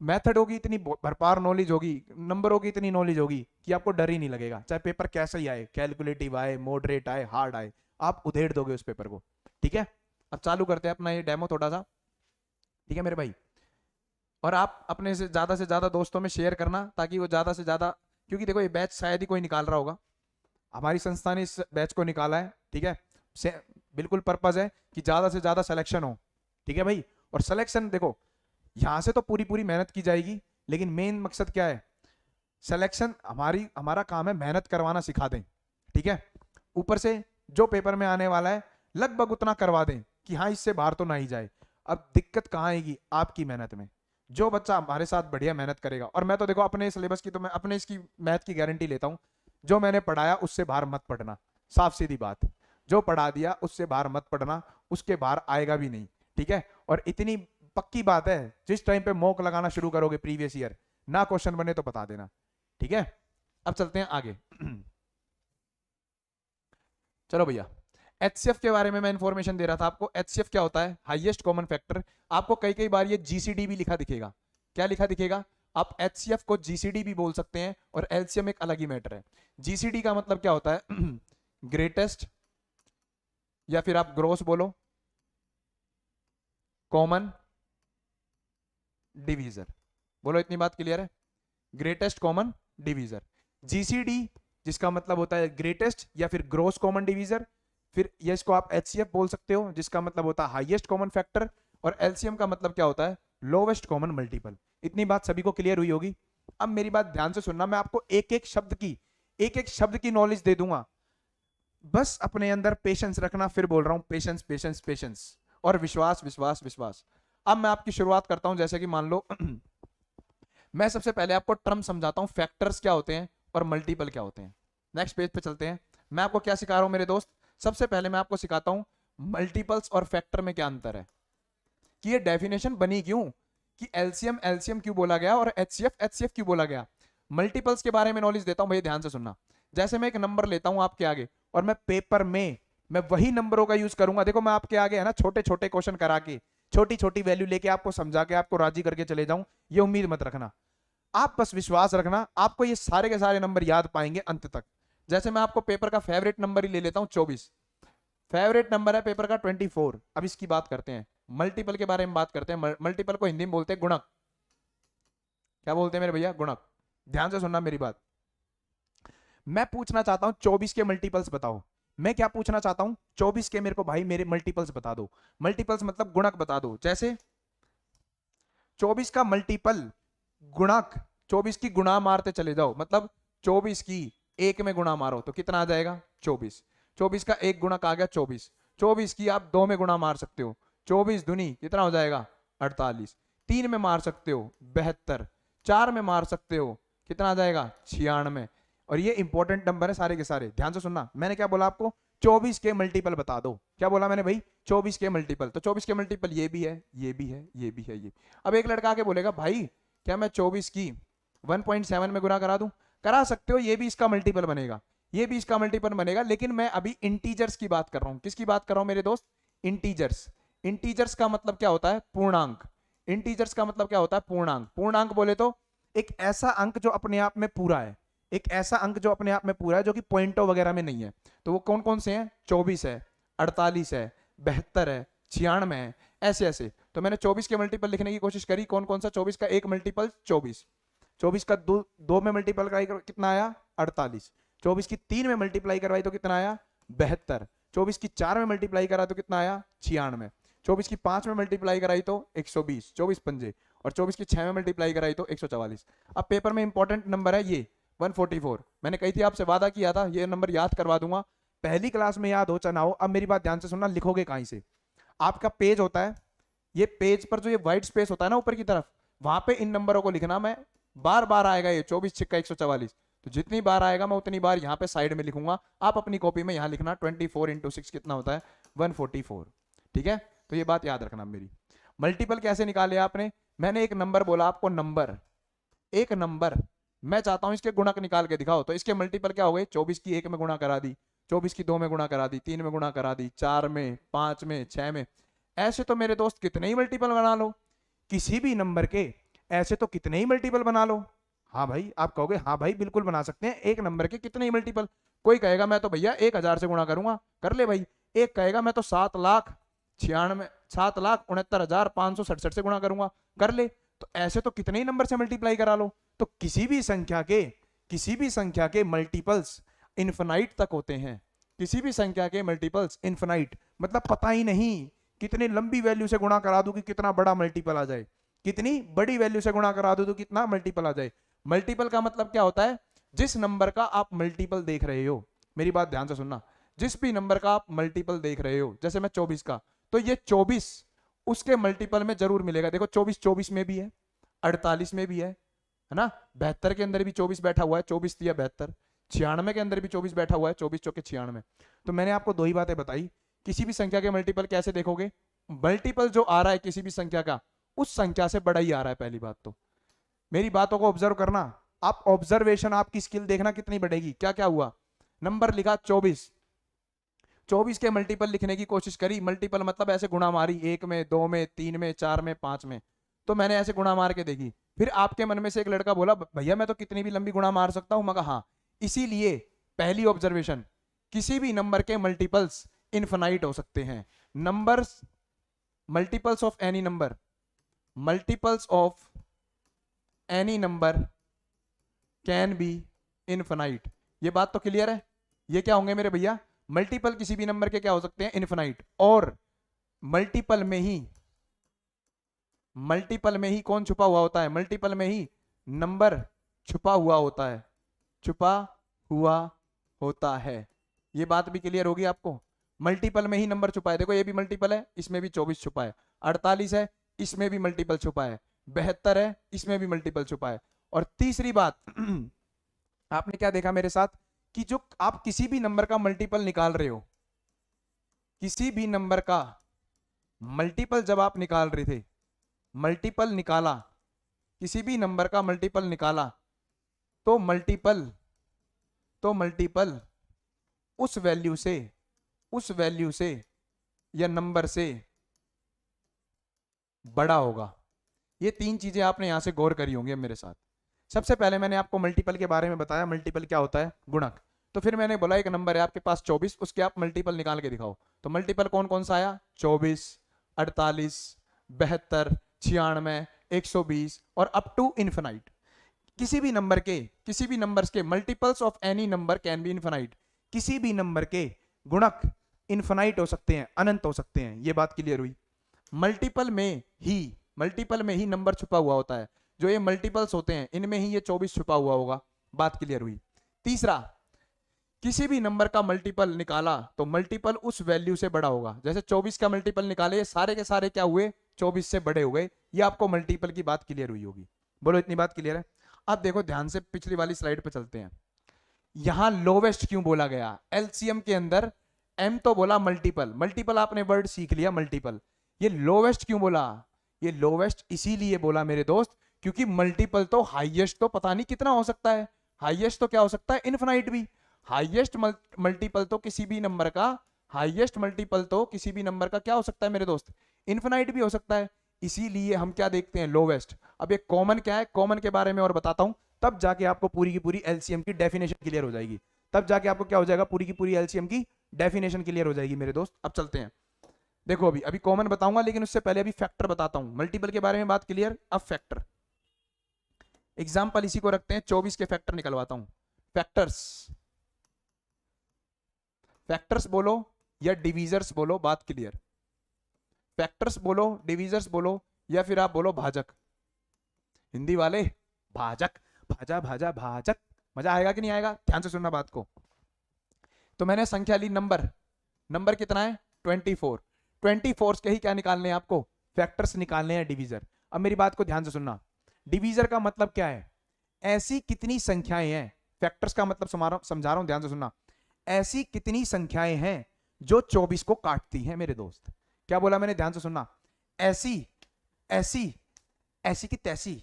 मेथड होगी इतनी भरपार नॉलेज होगी, नंबरों की इतनी नॉलेज होगी कि आपको डर ही नहीं लगेगा, चाहे पेपर कैसा ही आए, कैलकुलेटिव आए, मॉडरेट आए, हार्ड आए, आप उधेड़ दोगे उस पेपर को, ठीक है। अब चालू करते हैं अपना ये डेमो थोड़ा सा, ठीक है मेरे भाई। और आप अपने से ज्यादा दोस्तों में शेयर करना, ताकि वो ज्यादा से ज्यादा, क्योंकि देखो ये बैच शायद ही कोई निकाल रहा होगा, हमारी संस्था ने इस बैच को निकाला है, ठीक है। बिल्कुल पर्पज है कि ज्यादा से ज्यादा सिलेक्शन हो, ठीक है भाई। और सिलेक्शन देखो, यहां से तो पूरी पूरी मेहनत की जाएगी, लेकिन मेन मकसद क्या है? सिलेक्शन हमारा काम है मेहनत करवाना सिखा दें, ठीक है। ऊपर से जो पेपर में आने वाला है लगभग उतना करवा दें कि हाँ इससे बाहर तो ना ही जाए। अब दिक्कत कहाँ आएगी? आपकी मेहनत में। जो बच्चा हमारे साथ बढ़िया मेहनत करेगा, और मैं तो देखो अपने सिलेबस की, तो मैं अपने इसकी मैथ की गारंटी लेता हूं, जो मैंने पढ़ाया उससे बाहर मत पढ़ना, साफ सीधी बात। जो पढ़ा दिया उससे बाहर मत पढ़ना, उसके बाहर आएगा भी नहीं, ठीक ठीक है। और इतनी पक्की बात है, जिस टाइम पे मॉक लगाना शुरू करोगे प्रीवियस ईयर, ना क्वेश्चन बने तो बता देना, ठीक है। अब चलते हैं आगे। चलो भैया, एचसीएफ के बारे में मैं इंफॉर्मेशन दे रहा था आपको। एचसीएफ क्या होता है? Highest common factor. आपको कई कई बार ये जीसीडी भी लिखा दिखेगा। क्या लिखा दिखेगा? आप एचसीएफ को जीसीडी भी बोल सकते हैं, और एलसीएम एक अलग ही मैटर है। जीसीडी का मतलब क्या होता है? ग्रेटेस्ट, या फिर आप ग्रोस बोलो, कॉमन डिवीजर। बोलो, इतनी बात क्लियर है? Greatest common divisor. जीसीडी जिसका मतलब होता है ग्रेटेस्ट या फिर ग्रोस कॉमन डिवीजर। फिर ये इसको आप एचसीएफ बोल सकते हो, जिसका मतलब होता है हाईएस्ट कॉमन फैक्टर। और एलसीएम का मतलब क्या होता है? Lowest common multiple. इतनी बात सभी को क्लियर हुई होगी। अब मेरी बात ध्यान से सुनना, मैं आपको एक एक शब्द की नॉलेज दे दूंगा, बस अपने अंदर पेशेंस रखना। फिर बोल रहा हूं, पेशेंस पेशेंस पेशेंस, और विश्वास विश्वास विश्वास। अब मैं आपकी शुरुआत करता हूं, जैसे कि मान लो मैं सबसे पहले आपको टर्म समझाता हूं, फैक्टर्स क्या होते हैं और मल्टीपल क्या होते हैं। नेक्स्ट पेज पे चलते हैं। मैं आपको क्या सिखा रहा हूं मेरे दोस्त? सबसे पहले मैं आपको सिखाता हूं मल्टीपल्स और फैक्टर में क्या अंतर है, कि ये डेफिनेशन बनी क्यों, कि एलसीएम एलसीएम क्यों बोला गया और एचसीएफ एचसीएफ क्यों बोला गया। मल्टीपल्स के बारे में नॉलेज देता हूं भैया, ध्यान से सुनना। जैसे मैं एक नंबर लेता हूं आपके आगे, और मैं पेपर में मैं वही नंबरों का यूज करूंगा। देखो, मैं आपके आगे है ना छोटे छोटे क्वेश्चन करा के, छोटी छोटी वैल्यू लेके आपको समझा के आपको राजी करके चले जाऊं, ये उम्मीद मत रखना। आप बस विश्वास रखना, आपको ये सारे के सारे नंबर याद पाएंगे अंत तक। जैसे मैं आपको पेपर का फेवरेट नंबर ही ले लेता हूं, 24। फेवरेट नंबर है पेपर का 24। अब इसकी बात करते हैं, मल्टीपल के बारे में बात करते हैं। मल्टीपल को हिंदी में बोलते हैं गुणक। क्या बोलते हैं मेरे भैया? गुणक। ध्यान से सुनना मेरी बात। मैं पूछना चाहता हूं 24 के मल्टीपल्स बताओ। मैं क्या पूछना चाहता हूं? 24 के मेरे को भाई मेरे मल्टीपल्स बता दो। मल्टीपल्स मतलब गुणक बता दो। जैसे 24 का मल्टीपल गुणक, 24 की गुणा मारते चले जाओ, मतलब 24 की एक में गुणा मारो तो कितना आ जाएगा? 24। 24 का एक गुणक आ गया 24। 24 की आप 2 में गुणा मार सकते हो, 24 दुनी कितना हो जाएगा? 48। 3 में मार सकते हो 72। 4 में मार सकते हो कितना आ जाएगा? 96। और ये इंपॉर्टेंट नंबर है सारे के सारे, ध्यान से सुनना। मैंने क्या बोला आपको? 24 के मल्टीपल बता दो। क्या बोला मैंने भाई? 24 के मल्टीपल। तो 24 के मल्टीपल ये भी है, ये भी है, ये भी है, ये। अब एक लड़का आके बोलेगा, भाई क्या मैं 24 की 1.7 में गुणा करा दूं? करा सकते हो, ये भी इसका मल्टीपल बनेगा, ये भी इसका मल्टीपल बनेगा। लेकिन मैं अभी इंटीजर्स की बात कर रहा हूं। किसकी बात कर रहा हूं मेरे दोस्त? इंटीजर्स। इंटीजर्स का मतलब क्या होता है? पूर्णांक। इंटीजर्स का मतलब क्या होता है? पूर्णांक। पूर्णांक बोले तो एक ऐसा अंक जो अपने आप में पूरा है, एक ऐसा अंक जो अपने आप में पूरा है, जो कि पॉइंटों वगैरह में नहीं है। तो वो कौन कौन से हैं? 24 है, 48 है, 72 है, 96 है, ऐसे ऐसे। तो मैंने 24 के मल्टीपल लिखने की कोशिश करी। कौन कौन सा? 24 का एक मल्टीपल 24, 24 का दो में मल्टीपल कितना आया? 48। 24 की 3 में मल्टीप्लाई करवाई तो कितना आया? 72। 24 की 4 में मल्टीप्लाई करा तो कितना आया? 96। 24 की 5 में मल्टीप्लाई कराई तो 120, 24 पंजे। और 24 की 6 में मल्टीप्लाई कराई तो 144। अब पेपर में इंपॉर्टेंट नंबर है ये 144। मैंने कही थी आपसे, वादा किया था ये नंबर याद करवा दूंगा। पहली क्लास में याद हो चाहे ना हो। अब मेरी बात ध्यान से सुनना, लिखोगे कहीं से? आपका पेज होता है, ये पेज पर जो ये व्हाइट स्पेस होता है ना ऊपर की तरफ, वहां पे इन नंबरों को लिखना। मैं बार बार आएगा ये 24 छिक्का 144, तो जितनी बार आएगा मैं उतनी बार यहाँ पे साइड में लिखूंगा। आप अपनी कॉपी में यहाँ लिखना 24 इंटू 6 कितना होता है? 144। ठीक है, तो ये बात याद रखना मेरी। मल्टीपल कैसे निकाले आपने? मैंने एक नंबर बोला आपको, नंबर, एक नंबर मैं चाहता हूं इसके गुणक निकाल के दिखाओ। तो इसके मल्टीपल क्या हो गए? 24 की 1 में गुणा करा दी, 24 की 2 में गुणा करा दी, 3 में गुणा करा दी, 4 में, 5 में, 6 में। ऐसे तो मेरे दोस्त कितने ही मल्टीपल बना लो, किसी भी नंबर के ऐसे तो कितने ही मल्टीपल बना लो। हाँ भाई, आप कहोगे हाँ भाई बिल्कुल बना सकते हैं, एक नंबर के कितने ही मल्टीपल। कोई कहेगा मैं तो भैया 1000 से गुणा करूंगा, कर ले भाई। एक कहेगा मैं तो 7,69,567 से गुणा करूंगा, कर ले। तो ऐसे तो कितने ही नंबर से मल्टीप्लाई करा लो। तो किसी भी संख्या के मल्टीपल्स इन्फिनाइट तक होते हैं। किसी भी संख्या के मल्टीपल्स इन्फिनाइट, मतलब पता ही नहीं कितनी लंबी वैल्यू से गुणा करा दूं कि कितना बड़ा मल्टीपल आ जाए, कितनी बड़ी वैल्यू से गुणा करा दूं तो कितना मल्टीपल आ जाए। मल्टीपल का मतलब क्या होता है? जिस नंबर का आप मल्टीपल देख रहे हो, मेरी बात ध्यान से सुनना, जिस भी नंबर का आप मल्टीपल देख रहे हो, जैसे मैं 24 का, तो ये 24 उसके मल्टीपल में जरूर मिलेगा। देखो 24 24 में भी है, 48 में भी है ना, 72 के अंदर भी 24 बैठा हुआ है, 24 दिया 72, 96 के अंदर भी 24 बैठा हुआ है, 24 चौके 96। तो मैंने आपको दो ही बातें बताई। किसी भी संख्या के मल्टीपल कैसे देखोगे? मल्टीपल जो आ रहा है किसी भी संख्या का उस संख्या से बड़ा ही आ रहा है। पहली बात तो मेरी बातों को ऑब्जर्व करना, आप ऑब्जर्वेशन, आपकी स्किल देखना कितनी बढ़ेगी। क्या क्या हुआ, नंबर लिखा 24, 24 के मल्टीपल लिखने की कोशिश करी। मल्टीपल मतलब ऐसे गुणा मारी, 1 में, 2 में, 3 में, 4 में, 5 में, तो मैंने ऐसे गुणा मार के देखी। फिर आपके मन में से एक लड़का बोला भैया मैं तो कितनी भी लंबी गुणा मार सकता हूं। मगर हाँ, इसीलिए पहली ऑब्जर्वेशन, किसी भी नंबर के मल्टीपल्स इनफाइनाइट हो सकते हैं। Numbers, multiples of any number, multiples of any number can be infinite. ये बात तो क्लियर है। ये क्या होंगे मेरे भैया, मल्टीपल किसी भी नंबर के क्या हो सकते हैं, इनफाइनाइट। और मल्टीपल में ही, मल्टीपल में ही कौन छुपा हुआ होता है, मल्टीपल में ही नंबर छुपा हुआ होता है, छुपा हुआ होता है। ये बात भी क्लियर होगी आपको। मल्टीपल में ही नंबर छुपा है। देखो ये भी मल्टीपल है, इसमें भी 24 छुपा है, 48 है, इसमें भी मल्टीपल छुपा है, 72 है, इसमें भी मल्टीपल छुपा है। और तीसरी बात आपने क्या देखा मेरे साथ, कि जो आप किसी भी नंबर का मल्टीपल निकाल रहे हो, किसी भी नंबर का मल्टीपल जब आप निकाल रहे थे, मल्टीपल निकाला, किसी भी नंबर का मल्टीपल निकाला, तो मल्टीपल उस वैल्यू से, उस वैल्यू से या नंबर से बड़ा होगा। ये तीन चीजें आपने यहां से गौर करी होंगी मेरे साथ। सबसे पहले मैंने आपको मल्टीपल के बारे में बताया, मल्टीपल क्या होता है, गुणक। तो फिर मैंने बोला एक नंबर है आपके पास 24, उसके आप मल्टीपल निकाल के दिखाओ। तो मल्टीपल कौन कौन सा आया, 24, 48, 72, 96, 120 और अप टू इन्फिनाइट। किसी भी नंबर के, किसी भी नंबर्स के multiples of any number can be infinite. किसी भी नंबर के गुणक इन्फिनाइट हो सकते हैं, अनंत हो सकते हैं। ये बात क्लियर हुई। मल्टीपल में ही, मल्टीपल में ही नंबर छुपा हुआ होता है। जो ये मल्टीपल्स होते हैं इनमें ही ये 24 छुपा हुआ होगा। बात क्लियर हुई। तीसरा, किसी भी नंबर का मल्टीपल निकाला तो मल्टीपल उस वैल्यू से बड़ा होगा। जैसे 24 का मल्टीपल निकाले, ये सारे के सारे क्या हुए, 24 से बड़े हुए। ये आपको मल्टीपल की बात क्लियर हुई होगी। बोलो इतनी बात क्लियर है। अब देखो ध्यान से पिछली वाली स्लाइड पे चलते हैं। यहां लोवेस्ट क्यों बोला गया, एलसीएम के अंदर एम तो बोला मल्टीपल, मल्टीपल आपने वर्ड सीख लिया मल्टीपल। ये लोवेस्ट क्यों बोला, ये लोवेस्ट इसीलिए बोला मेरे दोस्त क्योंकि मल्टीपल तो हाईएस्ट तो पता नहीं कितना हो सकता है, हाईएस्ट तो क्या हो सकता है, इनफिनाइट भी। हाईएस्ट मल्टीपल तो किसी भी नंबर का, हाईएस्ट मल्टीपल तो किसी भी नंबर का क्या हो सकता है मेरे दोस्त, इनफिनाइट भी हो सकता है। इसीलिए हम क्या देखते हैं, लोवेस्ट। अब ये कॉमन क्या है, कॉमन के बारे में और बताता हूं, तब जाके आपको पूरी की पूरी एलसीएम की डेफिनेशन क्लियर हो जाएगी। तब जाके आपको क्या हो जाएगा, पूरी की पूरी एलसीएम की डेफिनेशन क्लियर हो जाएगी मेरे दोस्त। अब चलते हैं। देखो अभी अभी कॉमन बताऊंगा, लेकिन उससे पहले अभी फैक्टर बताता हूं। मल्टीपल के बारे में बात क्लियर, अब फैक्टर। एग्जाम्पल इसी को रखते हैं, 24 के फैक्टर निकलवाता हूं। फैक्टर्स, फैक्टर्स बोलो या डिवीजर्स बोलो, बात क्लियर। फैक्टर्स बोलो, डिवीजर्स बोलो, या फिर आप बोलो भाजक। हिंदी वाले भाजक, भाजा भाजा भाजक, मजा आएगा कि नहीं आएगा, ध्यान से सुनना बात को। तो मैंने संख्या ली नंबर, नंबर कितना है 24, 24 के ही क्या निकालने हैं आपको, फैक्टर्स निकालने हैं, डिवीजर। अब मेरी बात को ध्यान से सुनना, डिवीजर का मतलब क्या है, ऐसी कितनी संख्याएं हैं, फैक्टर्स का मतलब समझा रहा हूं, ध्यान से सुनना। ऐसी कितनी संख्याएं हैं जो 24 को काटती हैं मेरे दोस्त। क्या बोला मैंने, ध्यान से सुनना। ऐसी, ऐसी, ऐसी की तैसी,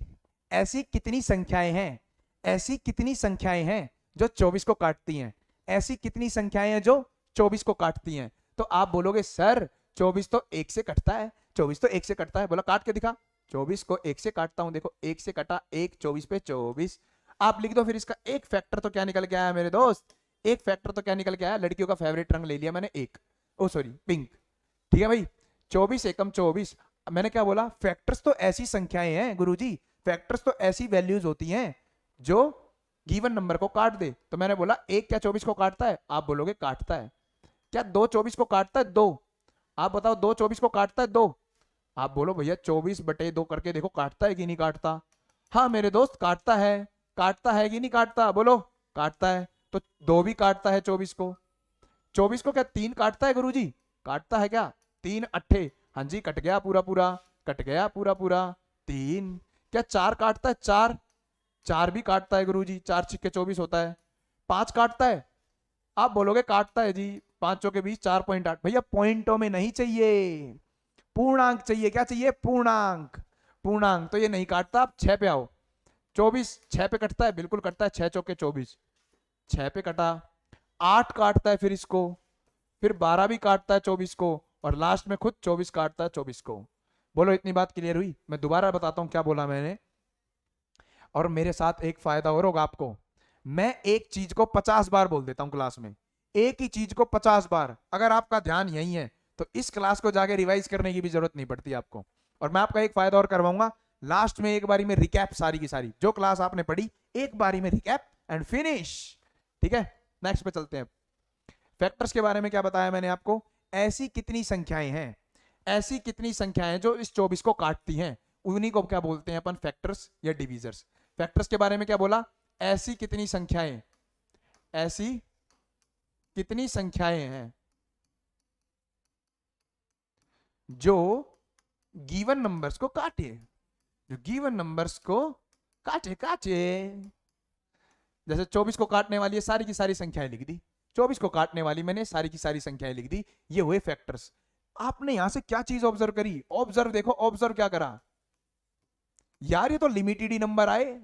ऐसी कितनी संख्याएं हैं, ऐसी कितनी संख्याएं हैं जो 24 को काटती हैं, ऐसी कितनी संख्याएं हैं जो 24 को काटती हैं। तो आप बोलोगे सर 24 तो 1 से कटता है, 24 तो 1 से कटता है। बोला काट के दिखा, 24 को 1 से काटता हूं, देखो 1 से कटा, 1, 24 पे 24। आप लिख दो फिर इसका एक फैक्टर तो क्या निकल के आया मेरे दोस्त, एक फैक्टर तो क्या निकल के आया, लड़कियों का फेवरेट रंग ले लिया मैंने, एक, ओ सॉरी पिंक। ठीक है भाई, 24 एकम 24। मैंने क्या बोला, फैक्टर्स तो ऐसी संख्याएं हैं गुरुजी, फैक्टर्स तो ऐसी वैल्यूज होती हैं जो गिवन नंबर को काट दे। तो मैंने बोला एक क्या 24 को काटता है, आप बोलोगे काटता है। क्या 2 24 को काटता है, 2, आप बताओ 2 24 को काटता है, 2, आप बोलो भैया 24/2 करके देखो काटता है कि नहीं काटता। हाँ मेरे दोस्त काटता है, काटता है कि नहीं काटता, बोलो काटता है। तो 2 भी काटता है 24 को, 24 को क्या 3 काटता है गुरुजी, काटता है क्या, 3 अट्ठे, हाँ जी कट गया पूरा पूरा, कट गया पूरा पूरा 3। क्या 4 काटता है, 4, 4 भी काटता है गुरुजी, 4 छिक्के 24 होता है। 5 काटता है, आप बोलोगे काटता है जी, 5 के बीच 4.8। भैया पॉइंटों में नहीं चाहिए, पूर्णांक चाहिए, क्या चाहिए, पूर्णांक। पूर्णांक तो ये नहीं काटता, आप 6 पे आओ। 24 6 पे कटता है, बिल्कुल कटता है, 6 चौके 24, 6 पे कटा। 8 काटता है फिर इसको, फिर 12 भी काटता है 24 को, और लास्ट में खुद 24 काटता है 24 को। बोलो इतनी बात क्लियर हुई? मैं दोबारा बताता हूं क्या बोला मैंने। और मेरे साथ एक फायदा और होगा आपको, मैं एक चीज को 50 बार बोल देता हूं क्लास में, एक ही चीज को 50 बार। अगर आपका ध्यान यही है तो इस क्लास को जाके रिवाइज करने की भी जरूरत नहीं पड़ती आपको। और मैं आपका एक फायदा और करवाऊंगा, लास्ट में एक बारी में रिकैप, सारी की सारी जो क्लास आपने पढ़ी एक बारी में रिकैप एंड फिनिश। ठीक है, नेक्स्ट पे चलते हैं। फैक्टर्स के बारे में क्या बताया मैंने आपको, ऐसी कितनी संख्याएं हैं, ऐसी कितनी संख्याएं जो इस 24 को काटती हैं, उन्हीं को क्या बोलते हैं अपन, फैक्टर्स या डिवीजर्स। फैक्टर्स के बारे में क्या बोला, ऐसी कितनी संख्याएं, ऐसी कितनी संख्याएं हैं जो गिवन नंबर्स को काटे, जो गिवन नंबर्स को काटे काटे। जैसे 24 को काटने वाली है सारी की सारी संख्याएं लिख दी, 24 को काटने वाली मैंने सारी की सारी संख्याएं लिख दी, ये हुए फैक्टर्स। आपने यहां से क्या चीज ऑब्जर्व करी, ऑब्जर्व देखो, ऑब्जर्व क्या करा यार, ये तो लिमिटेड ही नंबर आए,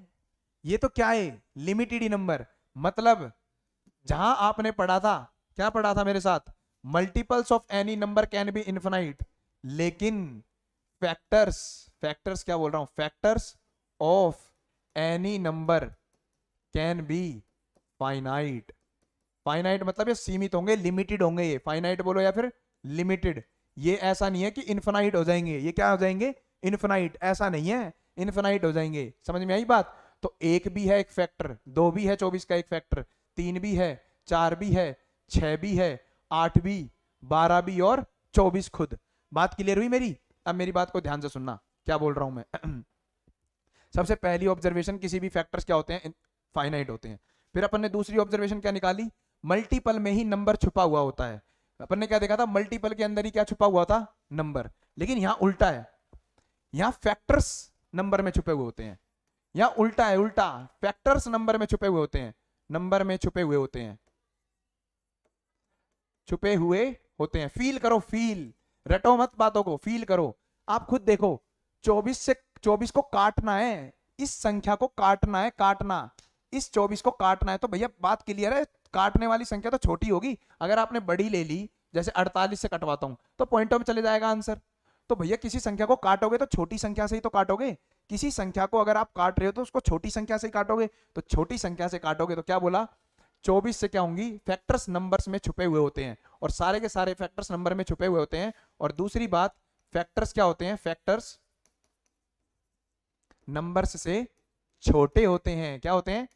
ये तो क्या है, लिमिटेड ही नंबर। मतलब जहां आपने पढ़ा था, क्या पढ़ा था मेरे साथ, multiples of any number can be infinite, लेकिन फैक्टर्स, फैक्टर्स क्या बोल रहा हूं, factors of any number can be finite. Finite मतलब ये सीमित होंगे, लिमिटेड होंगे, ये फाइनाइट बोलो या फिर लिमिटेड। ये ऐसा नहीं है कि इनफिनाइट हो जाएंगे, ये क्या हो जाएंगे, इनफिनाइट, ऐसा नहीं है, इनफिनाइट हो जाएंगे। समझ में आई बात? तो एक भी है एक फैक्टर, दो भी है 24 का एक फैक्टर, तीन भी है, चार भी है, 6 भी है, 8 भी, 12 भी और 24 खुद। बात क्लियर हुई मेरी? अब मेरी बात को ध्यान से सुनना, क्या बोल रहा हूं मैं। सबसे पहली ऑब्जर्वेशन, किसी भी फैक्टर्स क्या होते हैं, फाइनाइट होते हैं। फिर अपन ने दूसरी ऑब्जर्वेशन क्या निकाली, मल्टीपल में ही नंबर छुपा हुआ होता है। अपन ने क्या देखा था, मल्टीपल के अंदर ही क्या छुपा हुआ था, नंबर। लेकिन यहां उल्टा है, यहां फैक्टर्स नंबर में छुपे हुए होते हैं, यहां उल्टा है, उल्टा, फैक्टर्स नंबर में छुपे हुए होते हैं, नंबर में छुपे हुए होते हैं, छुपे हुए होते हैं। फील करो, फील, रटो मत बातों को, फील करो। आप खुद देखो, 24 से 24 को काटना है, इस संख्या को काटना है, काटना, इस 24 को काटना है, तो भैया बात क्लियर है, काटने वाली संख्या तो छोटी होगी। अगर आपने बड़ी ले ली, जैसे 48 से कटवाता हूं, तो पॉइंटों में चले जाएगा आंसर। तो भैया किसी संख्या को काटोगे तो छोटी संख्या से ही तो काटोगे, किसी संख्या को अगर आप काट रहे हो तो उसको छोटी संख्या से ही काटोगे, तो छोटी संख्या से काटोगे। तो क्या बोला, 24 से क्या होंगी, फैक्टर्स नंबर्स में छुपे हुए होते हैं, और सारे के सारे फैक्टर्स नंबर में छुपे हुए होते हैं। और दूसरी बात, फैक्टर्स क्या होते हैं, फैक्टर्स नंबर्स से छोटे होते हैं। क्या होते हैं,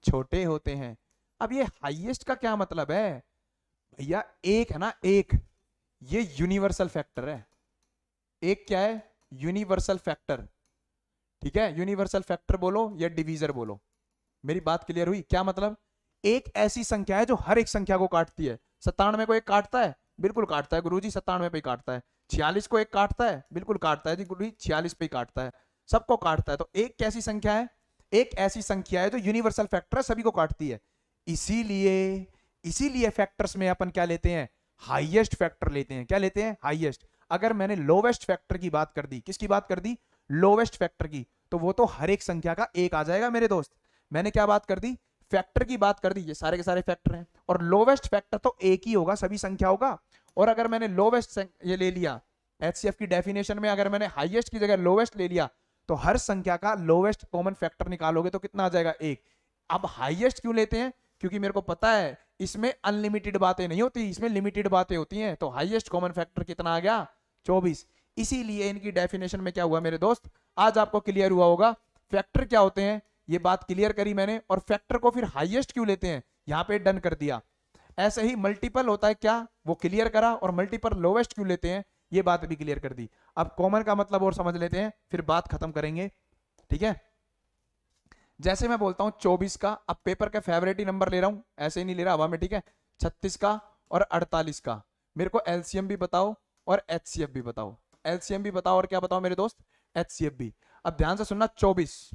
छोटे होते हैं। अब ये हाईएस्ट का क्या मतलब है भैया, एक है ना, एक, ये यूनिवर्सल फैक्टर है। एक क्या है, यूनिवर्सल फैक्टर। ठीक है, यूनिवर्सल फैक्टर बोलो या डिवीजर बोलो। मेरी बात क्लियर हुई? क्या मतलब, एक ऐसी संख्या है जो हर एक संख्या को काटती है। 97 को एक काटता है, बिल्कुल काटता है गुरुजी, 97 पे ही काटता है। 46 को एक काटता है, बिल्कुल काटता है जी गुरुजी, 46 पे ही काटता है, सबको काटता है। तो एक कैसी संख्या है, एक ऐसी संख्या है जो यूनिवर्सल फैक्टर है, सभी को काटती है। इसीलिए इसीलिए फैक्टर्स में अपन क्या लेते हैं, हाईएस्ट फैक्टर लेते हैं। क्या लेते हैं, हाईएस्ट। अगर मैंने लोवेस्ट फैक्टर की बात कर दी, किसकी बात कर दी, लोवेस्ट फैक्टर की, तो वो तो हर एक संख्या का एक आ जाएगा मेरे दोस्त। मैंने क्या बात कर दी, फैक्टर की बात कर दी, ये सारे के सारे फैक्टर हैं, और लोवेस्ट फैक्टर तो एक ही होगा सभी संख्याओं का। और अगर मैंने लोवेस्ट ये ले लिया, एचसीएफ की डेफिनेशन में अगर मैंने हाईएस्ट की जगह लोवेस्ट ले लिया, तो हर संख्या का लोवेस्ट कॉमन फैक्टर निकालोगे तो कितना आ जाएगा, एक। अब हाईएस्ट क्यों लेते हैं, क्योंकि मेरे को पता है इसमें अनलिमिटेड बातें नहीं होती, इसमें लिमिटेड बातें होती हैं। तो हाईएस्ट कॉमन फैक्टर कितना आ गया, 24। इसीलिए इनकी डेफिनेशन में क्या हुआ मेरे दोस्त, आज आपको क्लियर हुआ होगा फैक्टर क्या होते हैं, ये बात क्लियर करी मैंने। और फैक्टर को फिर हाईएस्ट क्यों लेते हैं, यहां पे डन कर दिया। ऐसे ही मल्टीपल होता है क्या, वो क्लियर करा, और मल्टीपल लोवेस्ट क्यों लेते हैं, ये बात भी क्लियर कर दी। अब कॉमन का मतलब और समझ लेते हैं, फिर बात खत्म करेंगे। ठीक है, जैसे मैं बोलता हूं 24 का, अब पेपर का फेवरेट ही नंबर ले रहा हूं, ऐसे ही नहीं ले रहा हवा में, ठीक है, 36 का और 48 का। मेरे को एलसीएम भी बताओ और एचसीएफ भी बताओ, एलसीएम भी बताओ और क्या बताओ मेरे दोस्त, एचसीएफ भी। अब ध्यान से सुनना, 24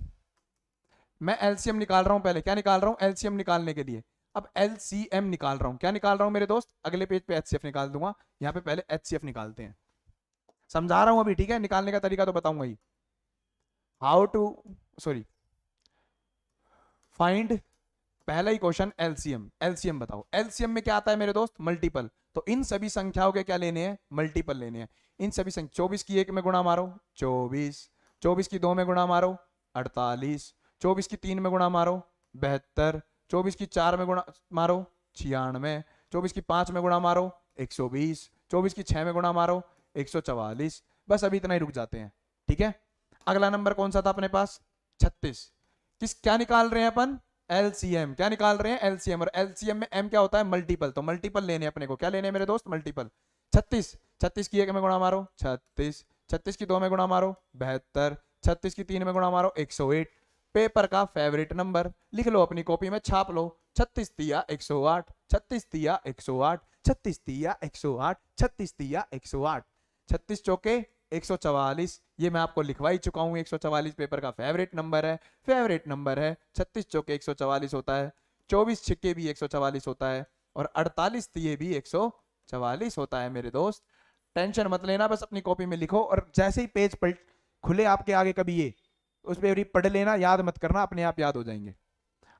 मैं एलसीएम निकाल रहा हूं, पहले क्या निकाल रहा हूं, एलसीएम निकालने के लिए। अब एलसीएम निकाल रहा हूं, क्या निकाल रहा हूं मेरे दोस्त, अगले पेज पे एचसीएफ निकाल दूंगा, यहां पे पहले एचसीएफ निकालते हैं। समझा रहा हूं अभी, ठीक है, निकालने का तरीका तो बताऊंगा ही। हाउ टू, सॉरी, फाइंड, पहला ही क्वेश्चन एलसीएम। एलसीएम बताओ, एलसीएम में क्या आता है मेरे दोस्त? मल्टीपल। तो इन सभी संख्याओं के क्या लेने हैं? मल्टीपल लेने हैं। इन सभी संख्या, 24 की 1 में गुणा मारो 24, 24 की 2 में गुणा मारो 48, 24 की 3 में गुणा मारो 72, 24 की 4 में गुणा मारो 96, 24 की 5 में गुणा मारो 120, 24 की 6 में गुणा मारो 144। बस अभी इतना ही रुक जाते हैं, ठीक है। अगला नंबर कौन सा था अपने पास? 36। किस, क्या निकाल रहे हैं अपन? एलसीएम। क्या निकाल रहे हैं? एलसीएम। और एलसीएम में एम क्या होता है? मल्टीपल। तो मल्टीपल लेने अपने को, क्या लेने हैं मेरे दोस्त? मल्टीपल। 36, 36 की 1 में गुणा मारो 36, 36 की 2 में गुणा मारो 72, 36 की 3 में गुणा मारो 108। पेपर का फेवरेट नंबर लिख लो, अपनी कॉपी में छाप लो। 36 तिया 108, 36 तिया 108, 36 तिया 108, 36 तिया 108, 36 चौके 144। ये मैं आपको लिखवा ही चुका हूं, 144 पेपर का फेवरेट नंबर है, फेवरेट नंबर है। 36 चौके 144 होता है, 24 छिक्के भी 144 होता है, और 48 तिये भी 144 होता है मेरे दोस्त। टेंशन मत लेना, बस अपनी कॉपी में लिखो, और जैसे ही पेज पलट खुले आपके आगे कभी ये, उस पर पढ़ लेना, याद मत करना, अपने आप याद हो जाएंगे।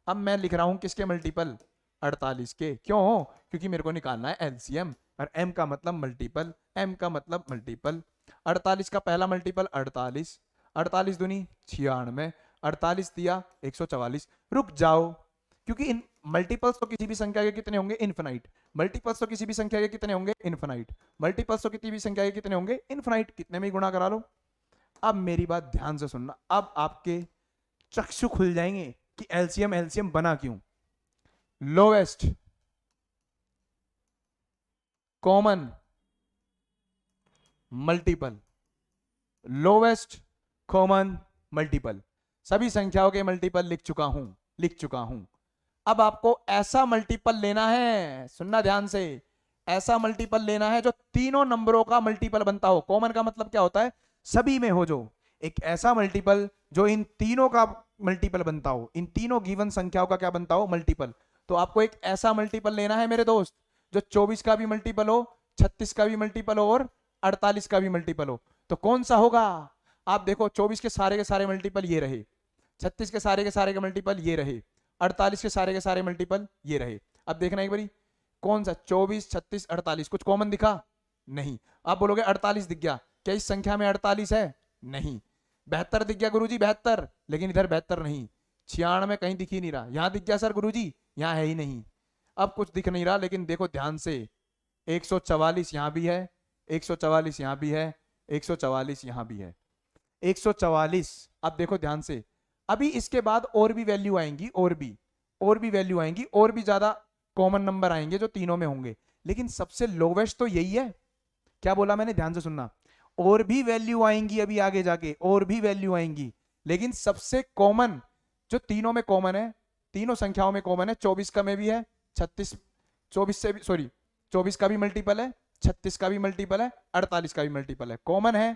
अब मैं लिख रहा हूं किसके मल्टीपल? 48 के। क्यों? क्योंकि मेरे को निकालना है एलसीएम, और एम का मतलब मल्टीपल, एम का मतलब मल्टीपल। 48 का पहला मल्टीपल 48, 48 दूनी 96, 48 दिया 144। रुक जाओ, क्योंकि इन मल्टीपल्स तो किसी भी संख्या के कितने होंगे? इनफिनाइट। मल्टीपल्स तो किसी भी संख्या के कितने होंगे? इनफिनाइट। मल्टीपल्स तो किसी भी संख्या के कितने होंगे? इनफिनाइट। कितने में ही गुणा करा लो। अब मेरी बात ध्यान से सुनना, अब आपके चक्षु खुल जाएंगे कि एलसीएम एलसीएम बना क्यों। Lowest common multiple, lowest common multiple, सभी संख्याओं के मल्टीपल लिख चुका हूं, लिख चुका हूं। अब आपको ऐसा मल्टीपल लेना है, सुनना ध्यान से, ऐसा मल्टीपल लेना है जो तीनों नंबरों का मल्टीपल बनता हो। कॉमन का मतलब क्या होता है? सभी में हो जो, एक ऐसा मल्टीपल जो इन तीनों का मल्टीपल बनता हो, इन तीनों गिवन संख्याओं का क्या बनता हो? मल्टीपल। तो आपको एक ऐसा मल्टीपल लेना है मेरे दोस्त जो 24 का भी मल्टीपल हो, 36 का भी मल्टीपल हो, और 48 का भी मल्टीपल हो। तो कौन सा होगा? आप देखो, 24 के सारे मल्टीपल ये रहे, 36 के सारे मल्टीपल ये रहे, 48 के सारे मल्टीपल ये रहे। अब देखना एक बारी, कौन सा? 24, 36, 48, कुछ कॉमन दिखा? नहीं। आप बोलोगे 48 दिख गया, क्या इस संख्या में 48 है? नहीं। 72 दिख गया गुरुजी, 72, लेकिन इधर 72 नहीं। 96 कहीं दिख ही नहीं रहा। यहां दिख गया सर गुरुजी, यहां है ही नहीं। अब कुछ दिख नहीं रहा, लेकिन देखो ध्यान से, 144 यहां भी है, 144 यहां भी है, 144 यहां भी है, 144। अब देखो ध्यान से, अभी इसके बाद और भी वैल्यू आएंगी, और भी वैल्यू आएंगी, और भी ज्यादा कॉमन नंबर आएंगे जो तीनों में होंगे, लेकिन सबसे लोवेस्ट तो यही है। क्या बोला मैंने? ध्यान से सुनना, और भी वैल्यू आएंगी अभी आगे जाके, और भी वैल्यू आएंगी, लेकिन सबसे कॉमन जो तीनों में कॉमन है, तीनों संख्याओं में कॉमन है, 24 का में भी है, 36, 24 से भी, सॉरी, 24 का भी मल्टीपल है, 36 का भी मल्टीपल है, 48 का भी मल्टीपल है, कॉमन है,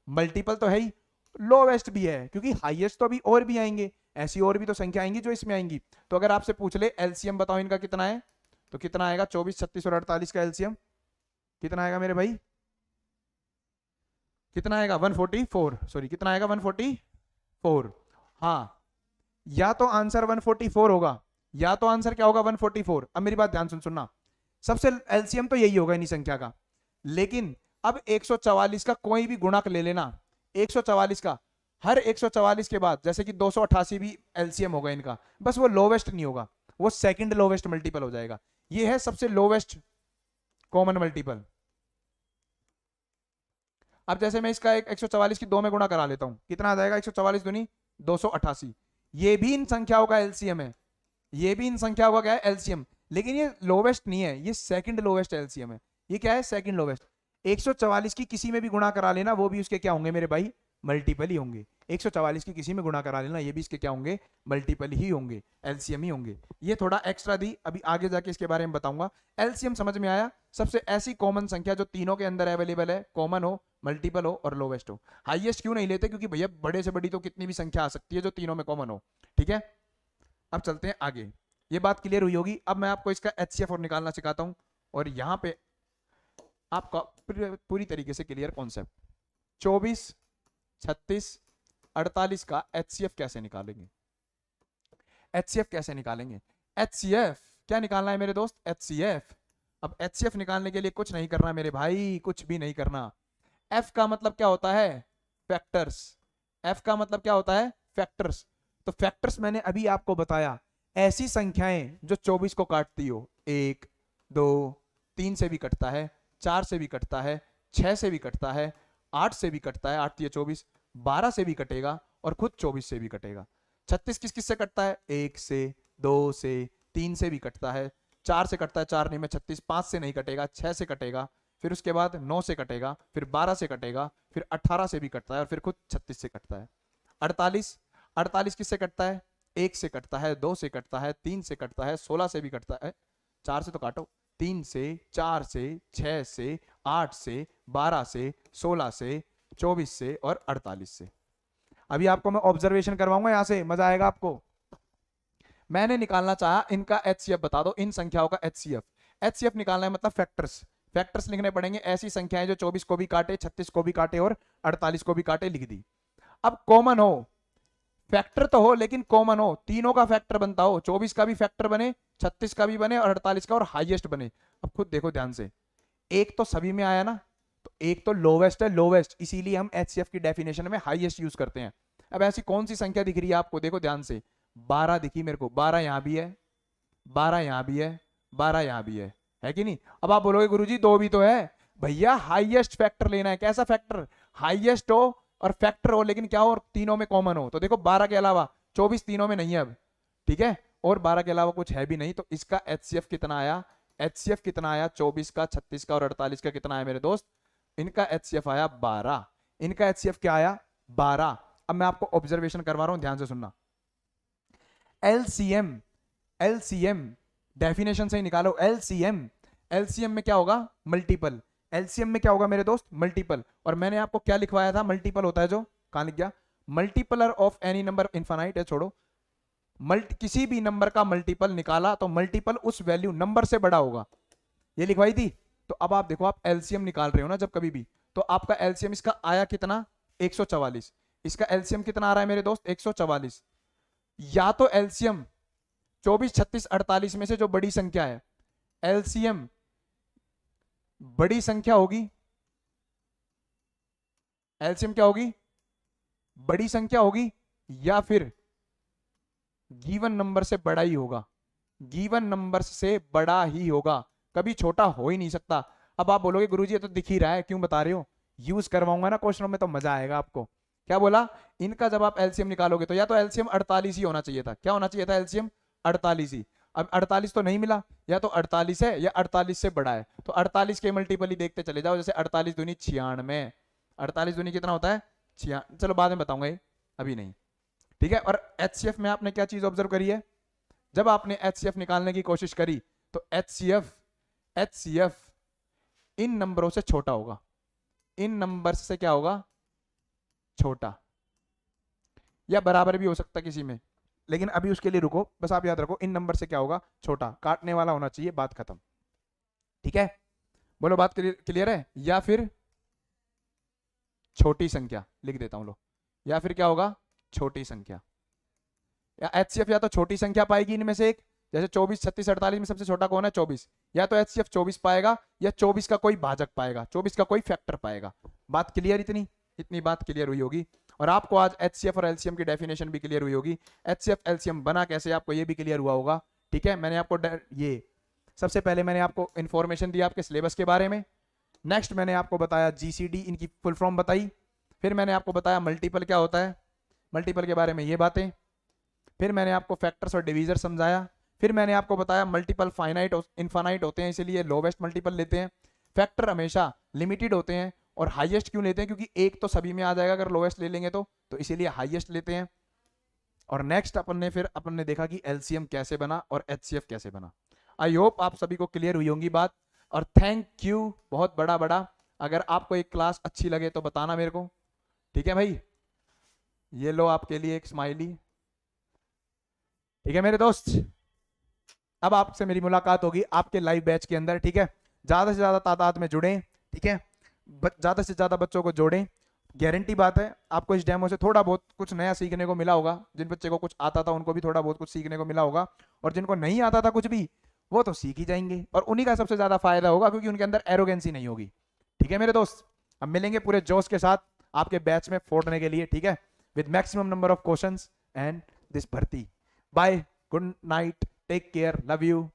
मल्टीपल तो है ही, लोवेस्ट भी है, क्योंकि हाईएस्ट तो अभी और भी आएंगे, ऐसी और भी तो संख्या आएंगी जो इसमें आएंगी। तो अगर आपसे पूछ ले एलसीएम बताओ इनका कितना है, तो कितना आएगा? 24, 36 और 48 का एलसीएम कितना आएगा मेरे भाई? कितना आएगा? 144, सॉरी, कितना आएगा? 144। हाँ, या तो आंसर 144 होगा, या तो आंसर क्या होगा? 144। अब मेरी बात ध्यान सुनना, सबसे एलसीएम तो यही होगा इन्हीं संख्या का, लेकिन अब 144 का कोई भी गुणक ले लेना, 144 का, हर 144 के बाद, जैसे कि 288 भी एलसीएम होगा इनका, बस वो लोवेस्ट नहीं होगा, वो सेकंड लोवेस्ट मल्टीपल हो जाएगा। ये है सबसे लोवेस्ट कॉमन मल्टीपल। अब जैसे मैं इसका 144 की 2 में गुणा करा लेता हूं, कितना आ जाएगा? 144 दूनी 288। ये भी इन संख्याओं का एलसीएम है, ये भी इन संख्याओं का क्या है? एलसीएम। लेकिन ये लोवेस्ट नहीं है, ये सेकंड लोवेस्ट एलसीएम है। ये क्या है? Second lowest. 144 की किसी में भी गुणा करा लेना, वो भी उसके क्या होंगे मेरे भाई? मल्टीपल ही होंगे। 144 की किसी में गुणा करा लेना, ये भी इसके क्या होंगे? मल्टीपल ही होंगे, एलसीएम ही होंगे। ये थोड़ा एक्स्ट्रा दी, अभी आगे जाके इसके बारे में बताऊंगा। एलसीएम समझ में आया? सबसे ऐसी कॉमन संख्या जो तीनों के अंदर अवेलेबल है, कॉमन हो, मल्टीपल हो और लोवेस्ट हो। हाईएस्ट क्यों नहीं लेते? क्योंकि भैया बड़े से बड़ी तो कितनी भी संख्या आ सकती है जो तीनों में कॉमन हो। ठीक है, अब चलते हैं आगे। ये बात क्लियर हुई होगी। अब मैं आपको इसका एचसीएफ और निकालना सिखाता हूं, और यहां पे आपका पूरी तरीके से क्लियर कॉन्सेप्ट। 24, 36, 48 का HCF कैसे निकालेंगे? HCF कैसे निकालेंगे? HCF क्या निकालना है मेरे दोस्त? HCF। अब HCF निकालने के लिए कुछ नहीं करना मेरे भाई, कुछ भी नहीं करना। F का मतलब क्या होता है? फैक्टर्स। F का मतलब क्या होता है? फैक्टर्स। तो फैक्टर्स मैंने अभी आपको बताया, ऐसी संख्याएं जो 24 को काटती हो। 1, 2, 3 से भी कटता है, 4 से भी कटता है, 6 से भी कटता है, 8 से भी कटता है, 8 या 24, 12 से भी कटेगा और खुद 24 से भी कटेगा। 36 किस किस से कटता है? 1 से, 2 से, 3 से भी कटता है, 4 से कटता है, 4 नहीं में 36, 5 से नहीं कटेगा, 6 से कटेगा, फिर उसके बाद 9 से कटेगा, फिर 12 से कटेगा, फिर 18 से भी कटता है और फिर खुद 36 से कटता है। 48, 48 किससे कटता है? 1 से कटता है, 2 से कटता है, 3 से कटता है, 16 से भी कटता है, 4 से तो काटो, 3 से, 4 से, 6 से, 8 से, 12 से, 16 से, 24 से और 48 से। अभी आपको मैं ऑब्जर्वेशन करवाऊंगा, यहां से मजा आएगा आपको। मैंने निकालना चाहा इनका HCF, बता दो इन संख्याओं का HCF। HCF निकालना है मतलब फैक्टर्स। फैक्टर्स लिखने पड़ेंगे, ऐसी संख्याएं जो 24 को भी काटे, 36 को भी काटे और 48 को भी काटे, लिख दी। अब कॉमन हो, फैक्टर तो हो लेकिन कॉमन हो, तीनों का फैक्टर बनता हो, 24 का भी फैक्टर बने, 36 का भी बने और 48 का और हाईएस्ट बने। अब खुद देखो ध्यान से, एक तो सभी में आया ना, तो एक तो लोवेस्ट है, लोवेस्ट, इसीलिए हम HCF की डेफिनेशन में हाईएस्ट यूज करते हैं। अब ऐसी कौन सी संख्या दिख रही है आपको? देखो ध्यान से, 12 दिखी मेरे को, 12 यहां भी है, 12 यहां भी है, 12 यहां भी है कि नहीं? अब आप बोलोगे गुरुजी 2 भी तो है। भैया हाईएस्ट फैक्टर लेना है। कैसा फैक्टर? हाईएस्ट हो और फैक्टर हो, लेकिन क्या हो? और तीनों में कॉमन हो। तो देखो 12 के अलावा 24 तीनों में नहीं है अब, ठीक है, और 12 के अलावा कुछ है भी नहीं। तो इसका HCF कितना आया? HCF कितना आया? 24 का, 36 का और 48 का कितना आया मेरे दोस्त? इनका HCF आया 12। इनका HCF क्या आया? 12। अब मैं आपको ऑब्जर्वेशन करवा रहा हूं, ध्यान से सुनना। LCM, LCM डेफिनेशन से ही निकालो। LCM, LCM में क्या होगा? मल्टीपल। LCM में क्या होगा मेरे दोस्त? मल्टीपल। और मैंने आपको क्या लिखवाया था? मल्टीपल होता है जो, कहां लिख गया? मल्टीपलर ऑफ एनी नंबर, इनफाइनाइट है, छोड़ो। किसी भी नंबर का मल्टीपल निकाला तो मल्टीपल उस वैल्यू नंबर से बड़ा होगा, ये लिखवाई थी। तो अब आप देखो, आप LCM निकाल रहे हो ना जब कभी भी, तो आपका LCM इसका आया कितना? 144। इसका LCM कितना आ रहा है मेरे दोस्त? 144। या तो LCM 24, 36, 48 में से जो बड़ी संख्या है, LCM बड़ी संख्या होगी। LCM क्या होगी? बड़ी संख्या होगी, या फिर गिवन नंबर से बड़ा ही होगा। गिवन नंबर से बड़ा ही होगा, कभी छोटा हो ही नहीं सकता। अब आप बोलोगे गुरुजी ये तो दिख ही रहा है, क्यों बता रहे हो? यूज करवाऊंगा ना क्वेश्चनों में तो मजा आएगा आपको। क्या बोला? इनका जब आप LCM निकालोगे तो या तो LCM 48 ही होना चाहिए था। क्या होना चाहिए था? LCM 48 ही। अब 48 तो नहीं मिला, या तो 48 है या 48 से बड़ा है। तो 48 के मल्टीपल ही देखते चले जाओ, जैसे 48 दूनी 96, 48 दूनी कितना होता है? 96। चलो बाद में बताऊंगा ये, अभी नहीं, ठीक है। और HCF में आपने क्या चीज ऑब्जर्व करी है? जब आपने HCF निकालने की कोशिश करी तो HCF इन नंबरों से छोटा होगा, इन नंबर से क्या होगा? छोटा, या बराबर भी हो सकता किसी में, लेकिन अभी उसके लिए रुको, बस आप याद रखो इन नंबर से क्या होगा? छोटा। काटने वाला होना चाहिए, बात खत्म, ठीक है। बोलो बात क्लियर है? या फिर छोटी संख्या, लिख देता हूं लो, या फिर क्या होगा? छोटी संख्या। या HCF या तो छोटी संख्या पाएगी इनमें से एक, जैसे 24, 36, 48 में सबसे छोटा कौन है? 24। या तो HCF 24 पाएगा, या 24 का कोई भाजक पाएगा, 24 का कोई फैक्टर पाएगा। बात क्लियर? इतनी बात क्लियर हुई होगी। और आपको आज HCF और LCM की डेफिनेशन भी क्लियर हुई होगी। HCF LCM बना कैसे, आपको ये भी क्लियर हुआ होगा, ठीक है। मैंने आपको ये सबसे पहले मैंने आपको इन्फॉर्मेशन दी आपके सिलेबस के बारे में। नेक्स्ट मैंने आपको बताया GCD, इनकी फुल फॉर्म बताई। फिर मैंने आपको बताया मल्टीपल क्या होता है, मल्टीपल के बारे में ये बातें। फिर मैंने आपको फैक्टर्स और डिवीजर समझाया। फिर मैंने आपको बताया मल्टीपल फाइनाइट इनफाइनाइट होते हैं, इसीलिए लोवेस्ट मल्टीपल लेते हैं। फैक्टर हमेशा लिमिटेड होते हैं, और हाईएस्ट क्यों लेते हैं? क्योंकि एक तो सभी में आ जाएगा अगर लोवेस्ट ले लेंगे तो इसीलिए हाईएस्ट लेते हैं। और नेक्स्ट अपन ने देखा कि LCM कैसे बना और HCF कैसे बना। आई होप आप सभी को क्लियर हुई होंगी बात। और थैंक यू बहुत बड़ा बड़ा। अगर आपको एक क्लास अच्छी लगे तो बताना मेरे को, ठीक है भाई। ये लो आपके लिए एक स्माइली, ठीक है मेरे दोस्त। अब आपसे मेरी मुलाकात होगी आपके लाइव बैच के अंदर, ठीक है। ज्यादा से ज्यादा तादाद में जुड़ें, ठीक है, ज्यादा से ज्यादा बच्चों को जोड़ें, गारंटी बात है आपको इस डेमो से थोड़ा बहुत कुछ नया सीखने को मिला होगा। जिन बच्चे को कुछ आता था उनको भी थोड़ा बहुत कुछ सीखने को मिला होगा, और जिनको नहीं आता था कुछ भी, वो तो सीख ही जाएंगे, और उन्हीं का सबसे ज्यादा फायदा होगा क्योंकि उनके अंदर एरोगेंसी नहीं होगी। ठीक है मेरे दोस्त, हम मिलेंगे पूरे जोश के साथ आपके बैच में फोड़ने के लिए, ठीक है, with maximum number of questions and this भर्ती। Bye, good night, take care, love you.